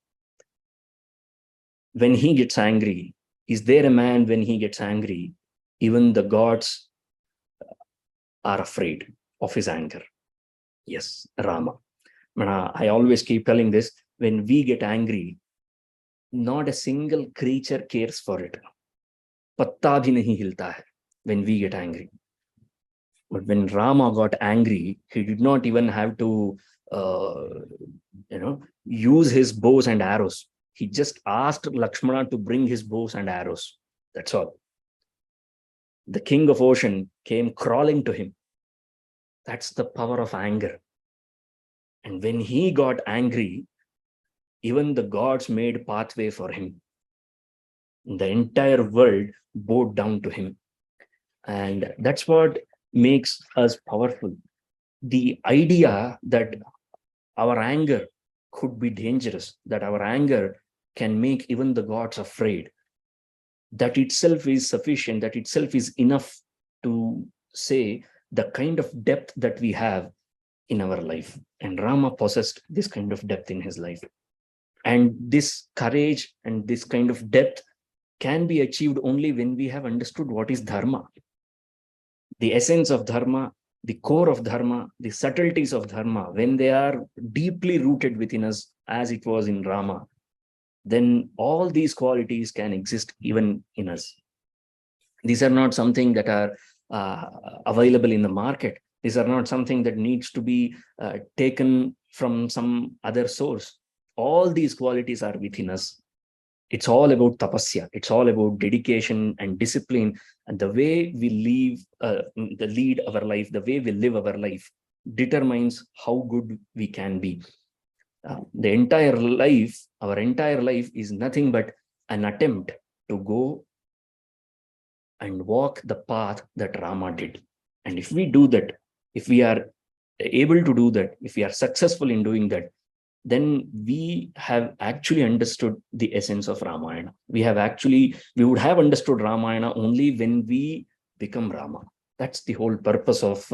When he gets angry, is there a man when he gets angry, even the gods are afraid of his anger? Yes, Rama. I always keep telling this, when we get angry, not a single creature cares for it. Patta bhi nahi hilta hai when we get angry. But when Rama got angry, he did not even have to use his bows and arrows. He just asked Lakshmana to bring his bows and arrows. That's all. The king of ocean came crawling to him. That's the power of anger. And when he got angry, even the gods made pathway for him. The entire world bowed down to him. And that's what makes us powerful. The idea that our anger could be dangerous, that our anger can make even the gods afraid, that itself is sufficient, that itself is enough to say the kind of depth that we have in our life. And Rama possessed this kind of depth in his life. And this courage and this kind of depth can be achieved only when we have understood what is dharma. The essence of dharma, the core of dharma, the subtleties of dharma, when they are deeply rooted within us, as it was in Rama, then all these qualities can exist even in us. These are not something that are available in the market. These are not something that needs to be taken from some other source. All these qualities are within us. It's all about tapasya. It's all about dedication and discipline. And the way we lead our life, the way we live our life determines how good we can be. Our entire life is nothing but an attempt to go and walk the path that Rama did. And if we do that, if we are able to do that, if we are successful in doing that, then we have actually understood the essence of Ramayana. We would have understood Ramayana only when we become Rama. That's the whole purpose of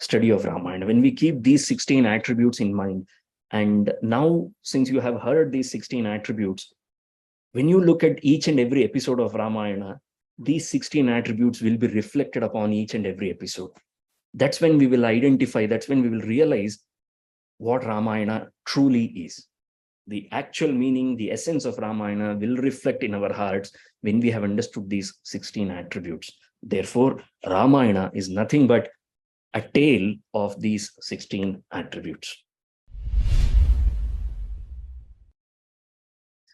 study of Ramayana. When we keep these 16 attributes in mind, And now, since you have heard these 16 attributes, when you look at each and every episode of Ramayana, these 16 attributes will be reflected upon each and every episode. That's when we will identify, that's when we will realize what Ramayana truly is. The actual meaning, the essence of Ramayana will reflect in our hearts when we have understood these 16 attributes. Therefore, Ramayana is nothing but a tale of these 16 attributes.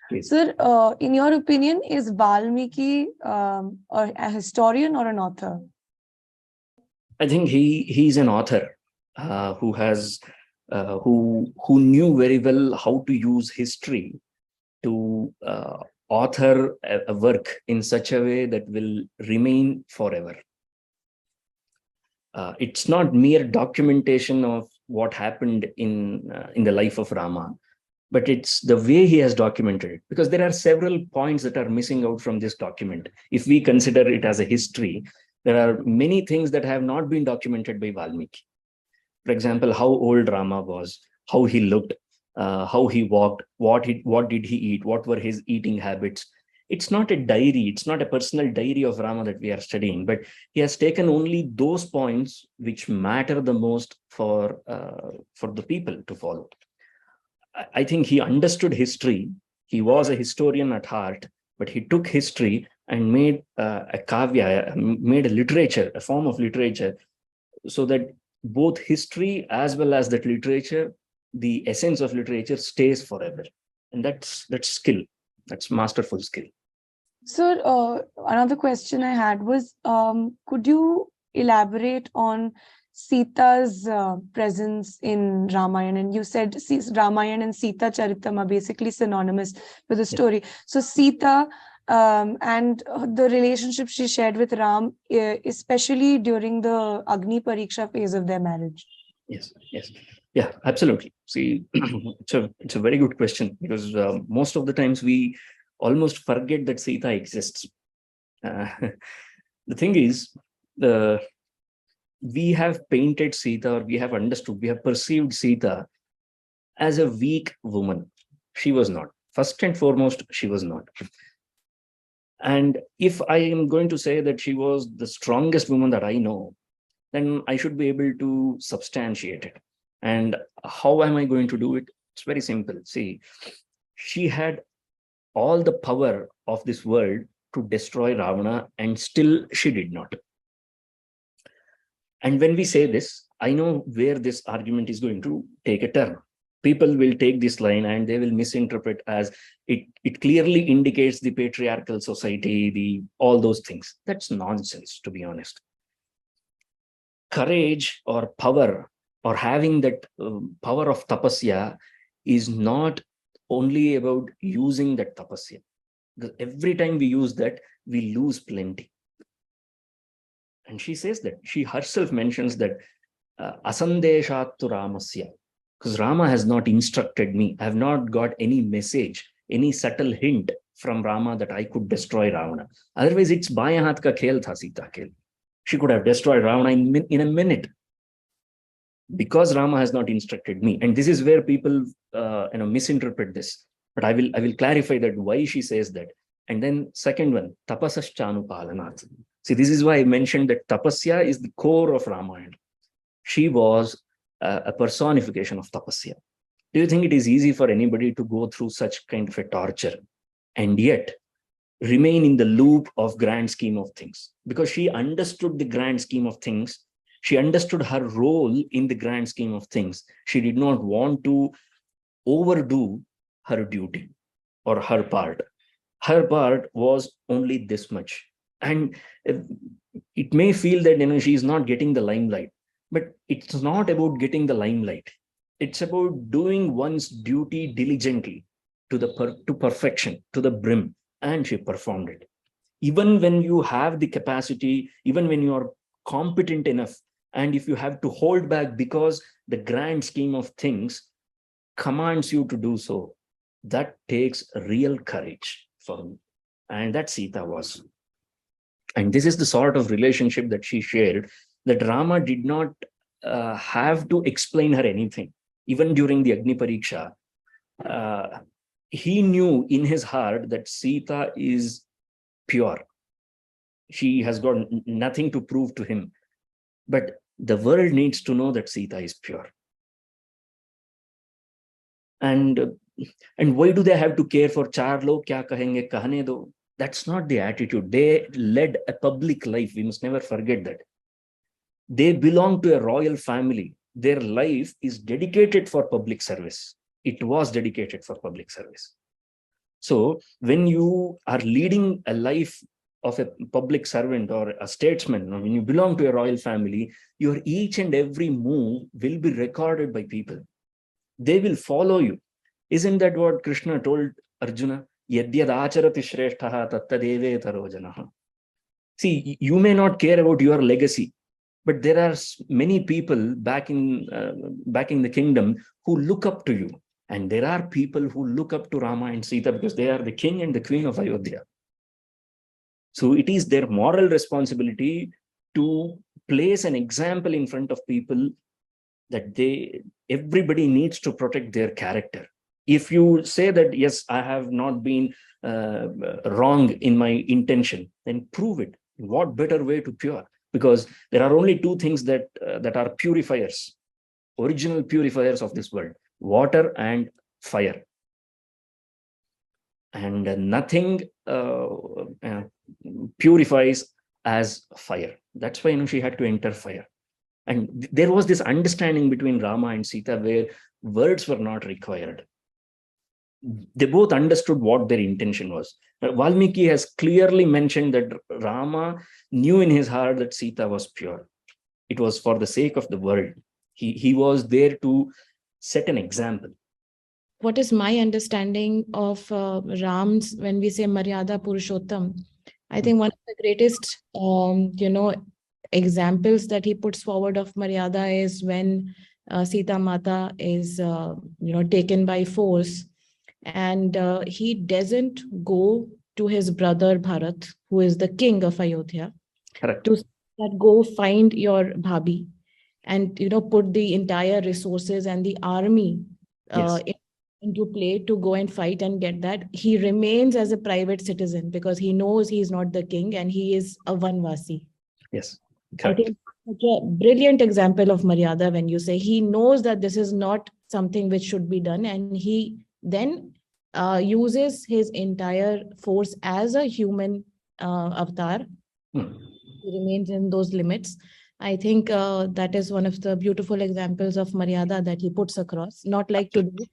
Please. Sir, in your opinion, is Valmiki a historian or an author? I think he's an author who has who knew very well how to use history to author a work in such a way that will remain forever. It's not mere documentation of what happened in the life of Rama, but it's the way he has documented it, because there are several points that are missing out from this document. If we consider it as a history, there are many things that have not been documented by Valmiki. For example, how old Rama was, how he looked, how he walked, what did he eat, what were his eating habits. It's not a diary, it's not a personal diary of Rama that we are studying, but he has taken only those points which matter the most for the people to follow. I think he understood history. He was a historian at heart, but he took history and made a kavya, made a literature, a form of literature, so that both history as well as that literature, the essence of literature stays forever. And that's skill. That's masterful skill. Sir, another question I had was, could you elaborate on Sita's presence in Ramayana? And you said Ramayana and Sita Charitam are basically synonymous with the story. Yeah. So Sita and the relationship she shared with Ram, especially during the Agni Pariksha phase of their marriage. Yes, yes. Yeah, absolutely. See, it's a very good question, because most of the times we almost forget that Sita exists. The thing is, we have painted Sita, or we have understood, we have perceived Sita as a weak woman. She was not. First and foremost, she was not. And if I am going to say that she was the strongest woman that I know, then I should be able to substantiate it. And how am I going to do it? It's very simple. See, she had all the power of this world to destroy Ravana, and still she did not. And when we say this, I know where this argument is going to take a turn. People will take this line and they will misinterpret as it clearly indicates the patriarchal society, all those things. That's nonsense, to be honest. Courage or power, or having that power of tapasya, is not only about using that tapasya. Because every time we use that, we lose plenty. And she says that, she herself mentions that asandeshat tu Ramasya, because Rama has not instructed me. I have not got any message, any subtle hint from Rama that I could destroy Ravana. Otherwise, it's baya haath ka khel tha, Sita khel. She could have destroyed Ravana in a minute, because Rama has not instructed me. And this is where people misinterpret this. But I will clarify that why she says that. And then second one, tapasaschanu palanat. See, this is why I mentioned that tapasya is the core of Ramayana. She was a personification of tapasya. Do you think it is easy for anybody to go through such kind of a torture and yet remain in the loop of grand scheme of things? Because she understood the grand scheme of things. She understood her role in the grand scheme of things. She did not want to overdo her duty or her part. Her part was only this much. And it may feel that she is not getting the limelight, but it's not about getting the limelight. It's about doing one's duty diligently to perfection, to the brim, and she performed it. Even when you have the capacity, even when you are competent enough, and if you have to hold back because the grand scheme of things commands you to do so, that takes real courage for me. And that Sita was. And this is the sort of relationship that she shared, that Rama did not have to explain her anything. even during the Agni Pariksha, he knew in his heart that Sita is pure. She has got nothing to prove to him. But the world needs to know that Sita is pure. And why do they have to care for char log kya kahenge kahne do? That's not the attitude. They led a public life. We must never forget that. They belong to a royal family. Their life is dedicated for public service. It was dedicated for public service. So when you are leading a life of a public servant or a statesman, when you belong to a royal family, your each and every move will be recorded by people. They will follow you. Isn't that what Krishna told Arjuna? Yadyad acharati shresthaha tattadeve tarojanaha. See, you may not care about your legacy, but there are many people back in the kingdom who look up to you. And there are people who look up to Rama and Sita because they are the king and the queen of Ayodhya. So it is their moral responsibility to place an example in front of people that everybody needs to protect their character. If you say that, yes, I have not been wrong in my intention, then prove it. What better way to pure? Because there are only two things that are purifiers, original purifiers of this world: water and fire. And nothing purifies as fire. That's why she had to enter fire. And there was this understanding between Rama and Sita where words were not required. They both understood what their intention was. Valmiki has clearly mentioned that Rama knew in his heart that Sita was pure. It was for the sake of the world. He was there to set an example. What is my understanding of Ram's, when we say Maryada Purushottam, I think one of the greatest, examples that he puts forward of Maryada is when Sita Mata is, taken by force, and he doesn't go to his brother Bharat, who is the king of Ayodhya, Correct. to that go find your Bhabi, and put the entire resources and the army Yes. into play to go and fight and get that. He remains as a private citizen because he knows he is not the king and he is a Vanvasi. Yes. Correct. I think such a brilliant example of Maryada when you say he knows that this is not something which should be done, and he then uses his entire force as a human avatar. He remains in those limits. I think that is one of the beautiful examples of Maryada that he puts across. Not like today.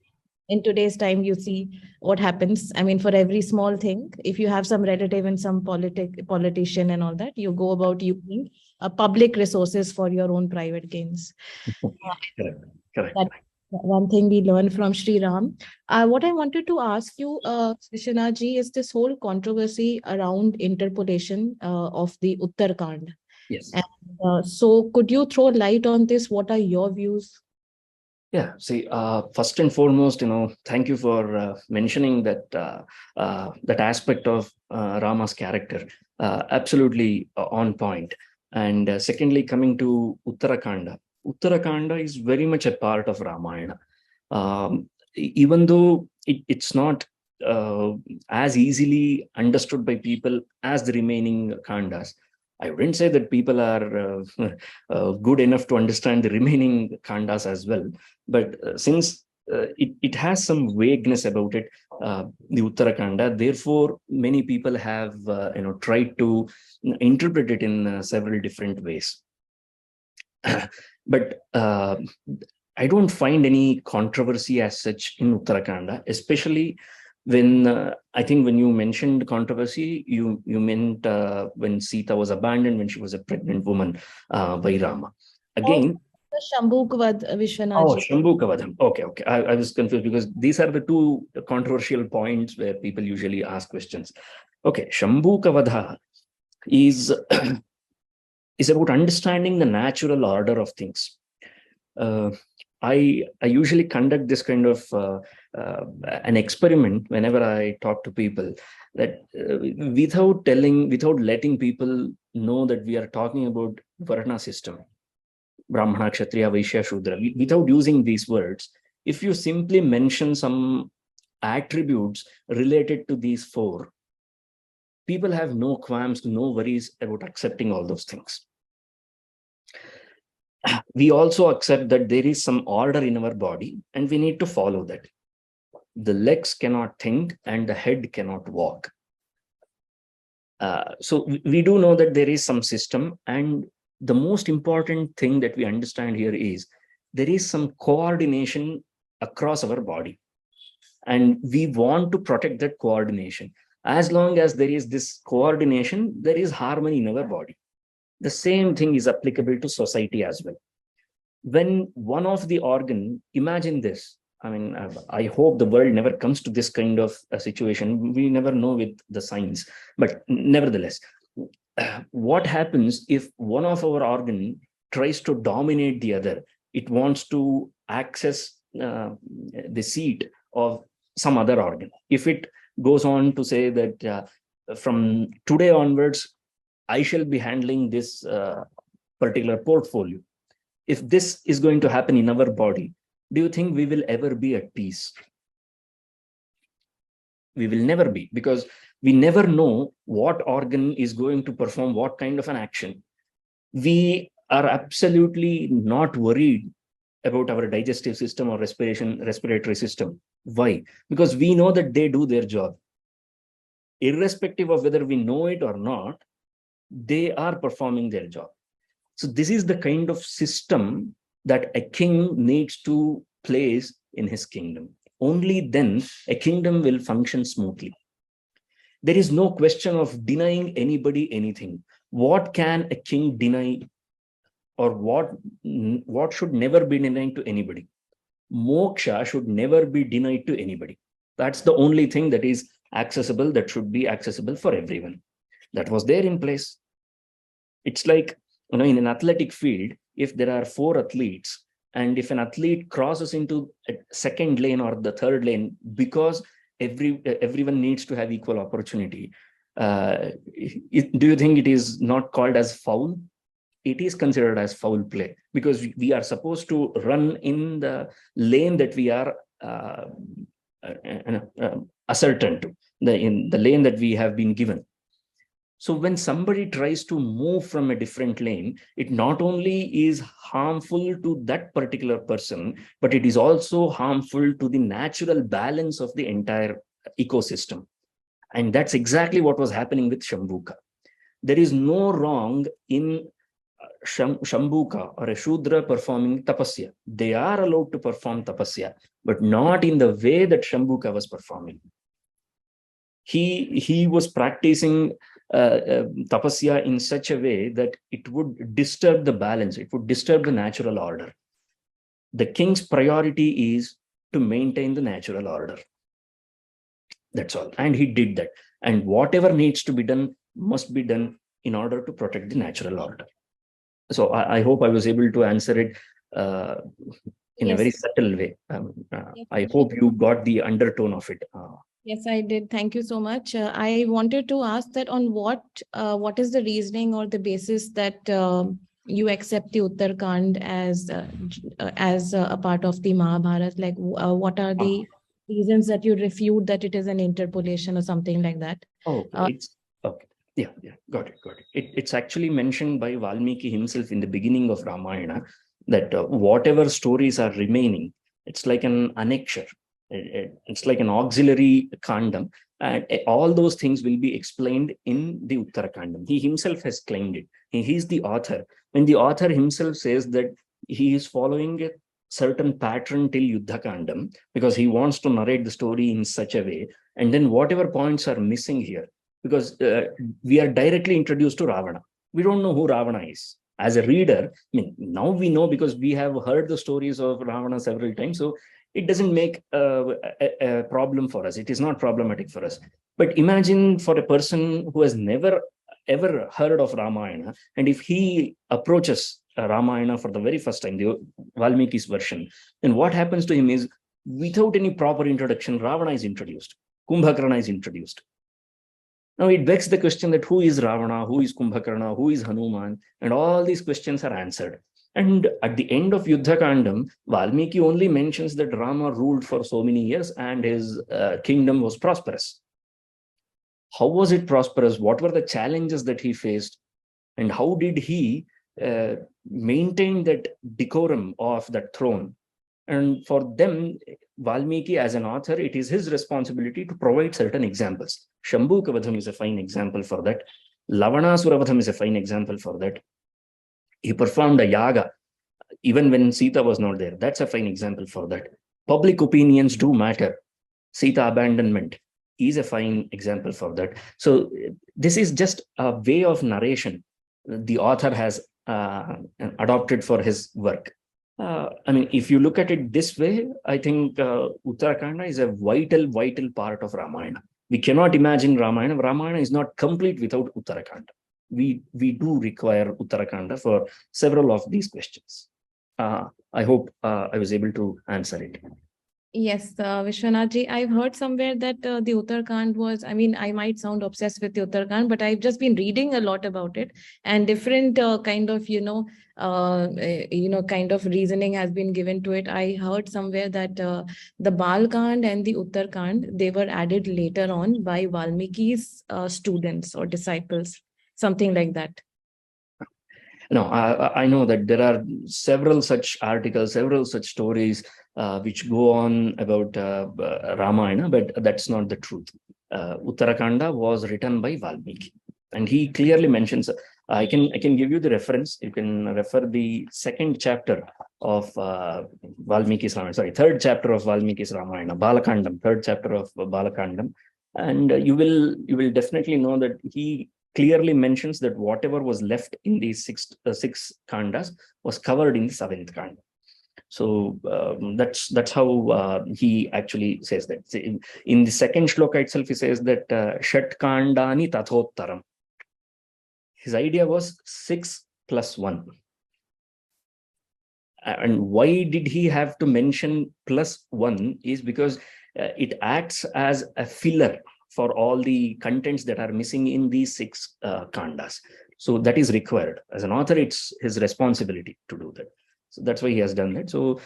In today's time, you see what happens. I mean, for every small thing, if you have some relative and some politician and all that, you go about using public resources for your own private gains. Correct. Correct. That's one thing we learned from Sri Ram. What I wanted to ask you, Vishwanath ji, is this whole controversy around interpolation of the Uttarkand. Yes. And, so could you throw light on this? What are your views? Yeah, see, first and foremost, thank you for mentioning that aspect of Rama's character. Absolutely on point. And secondly, coming to Uttarakanda. Uttarakanda is very much a part of Ramayana. Even though it's not as easily understood by people as the remaining Kandas, I wouldn't say that people are good enough to understand the remaining Kandas as well. But since it has some vagueness about it, the Uttarakanda, therefore, many people have tried to interpret it in several different ways. But I don't find any controversy as such in Uttarakanda, especially when I think when you mentioned controversy, you meant when Sita was abandoned, when she was a pregnant woman by Rama. Again, Shambhukavad, Vishwanath. Oh, Shambhukavadham. Okay. I was confused because these are the two controversial points where people usually ask questions. Okay, Shambhukavadha is about understanding the natural order of things. I usually conduct this kind of an experiment whenever I talk to people, that without letting people know that we are talking about Varna system, Brahmana, Kshatriya, Vaishya, Shudra, without using these words, if you simply mention some attributes related to these four, people have no qualms, no worries about accepting all those things. We also accept that there is some order in our body and we need to follow that. The legs cannot think and the head cannot walk. So we do know that there is some system, and the most important thing that we understand here is there is some coordination across our body, and we want to protect that coordination. As long as there is this coordination, there is harmony in our body. The same thing is applicable to society as well. When one of the organ, imagine this, I mean, I hope the world never comes to this kind of a situation. We never know with the science, but nevertheless, what happens if one of our organ tries to dominate the other? It wants to access the seat of some other organ. If it goes on to say that from today onwards, I shall be handling this particular portfolio. If this is going to happen in our body, do you think we will ever be at peace? We will never be, because we never know what organ is going to perform what kind of an action. We are absolutely not worried about our digestive system or respiratory system. Why? Because we know that they do their job. Irrespective of whether we know it or not, they are performing their job. So this is the kind of system that a king needs to place in his kingdom. Only then a kingdom will function smoothly. There is no question of denying anybody anything. What can a king deny, or what should never be denied to anybody? Moksha should never be denied to anybody. That's the only thing that is accessible, that should be accessible for everyone. That was there in place. It's like, in an athletic field, if there are 4 athletes, and if an athlete crosses into a second lane or the third lane, because everyone needs to have equal opportunity, do you think it is not called as foul? It is considered as foul play, because we are supposed to run in the lane that we are ascertain to, in the lane that we have been given. So when somebody tries to move from a different lane, it not only is harmful to that particular person, but it is also harmful to the natural balance of the entire ecosystem. And that's exactly what was happening with Shambhuka. There is no wrong in Shambhuka or a Shudra performing tapasya. They are allowed to perform tapasya, but not in the way that Shambhuka was performing. He was practicing tapasya in such a way that it would disturb the balance, it would disturb the natural order. The king's priority is to maintain the natural order. That's all. And he did that. And whatever needs to be done must be done in order to protect the natural order. So I hope I was able to answer it in Yes. a very subtle way. Yes, I hope you got the undertone of it. Yes, I did. Thank you so much. I wanted to ask that on what is the reasoning or the basis that you accept the Uttarakhand as a part of the Mahabharata? Like, what are the reasons that you refute that it is an interpolation or something like that? Oh, it's okay. Yeah, got it. It's actually mentioned by Valmiki himself in the beginning of Ramayana that whatever stories are remaining, it's like an annexure. It's like an auxiliary kandam, and all those things will be explained in the Uttarakandam. He himself has claimed it. He's the author. When the author himself says that he is following a certain pattern till Yuddhakandam, because he wants to narrate the story in such a way, and then whatever points are missing here, because we are directly introduced to Ravana. We don't know who Ravana is. As a reader, I mean, now we know because we have heard the stories of Ravana several times. So it doesn't make a problem for us. It is not problematic for us. But imagine for a person who has never ever heard of Ramayana, and if he approaches Ramayana for the very first time, the Valmiki's version, then what happens to him is, without any proper introduction, Ravana is introduced, Kumbhakarna is introduced. Now it begs the question that who is Ravana, who is Kumbhakarna, who is Hanuman, and all these questions are answered. And at the end of Yuddha Kandam, Valmiki only mentions that Rama ruled for so many years and his kingdom was prosperous. How was it prosperous? What were the challenges that he faced? And how did he maintain that decorum of that throne? And for them, Valmiki as an author, it is his responsibility to provide certain examples. Shambhuka Vadham is a fine example for that. Lavanasura Vadham is a fine example for that. He performed a yaga even when Sita was not there. That's a fine example for that. Public opinions do matter. Sita abandonment is a fine example for that. So this is just a way of narration the author has adopted for his work. I mean, if you look at it this way, I think Uttarakanda is a vital part of Ramayana. We cannot imagine Ramayana. Ramayana is not complete without Uttarakanda. We do require Uttarakanda for several of these questions. I hope I was able to answer it. Yes, Vishwanath ji, I've heard somewhere that the Uttarakhand was, I mean, I might sound obsessed with the Uttarakhand, but I've just been reading a lot about it, and different kind of, kind of reasoning has been given to it. I heard somewhere that the Balkand and the Uttarakhand, they were added later on by Valmiki's students or disciples, something like that. No, I know that there are several such articles, several such stories which go on about Ramayana, but that's not the truth. Uttarakanda was written by Valmiki, and he clearly mentions. I can give you the reference. You can refer the second chapter of Valmiki's Ramayana. Sorry, third chapter of Valmiki's Ramayana, Balakandam, third chapter of Balakandam, and you will definitely know that he clearly mentions that whatever was left in these six kandas was covered in the seventh kanda. So that's how he actually says that. In the second shloka itself, he says that Shat Kandani Tathottaram. His idea was 6 plus 1. And why did he have to mention plus 1 is because it acts as a filler for all the contents that are missing in these 6 kandas. So that is required. As an author, it's his responsibility to do that. So that's why he has done that. So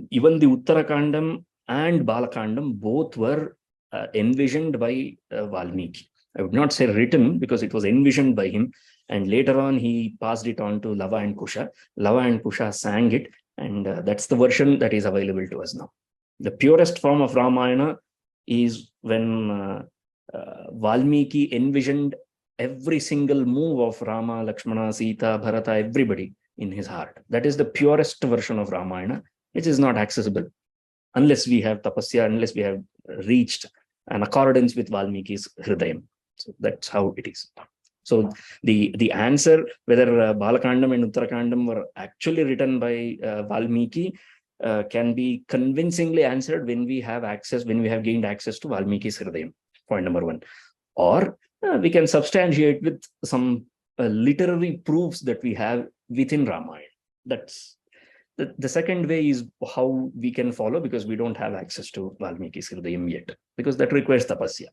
even the Uttarakandam and Balakandam both were envisioned by Valmiki. I would not say written because it was envisioned by him. And later on, he passed it on to Lava and Kusha. Lava and Kusha sang it. And that's the version that is available to us now. The purest form of Ramayana is when Valmiki envisioned every single move of Rama, Lakshmana, Sita, Bharata, everybody in his heart. That is the purest version of Ramayana, which is not accessible unless we have tapasya, unless we have reached an accordance with Valmiki's Hridayam. So that's how it is. So the answer whether Balakandam and Uttarakandam were actually written by Valmiki can be convincingly answered when we have gained access to Valmiki's Hridayam, point number 1. Or we can substantiate with some literary proofs that we have within Ramayana. That's the second way is how we can follow, because we don't have access to Valmiki's Hridayam yet, because that requires tapasya.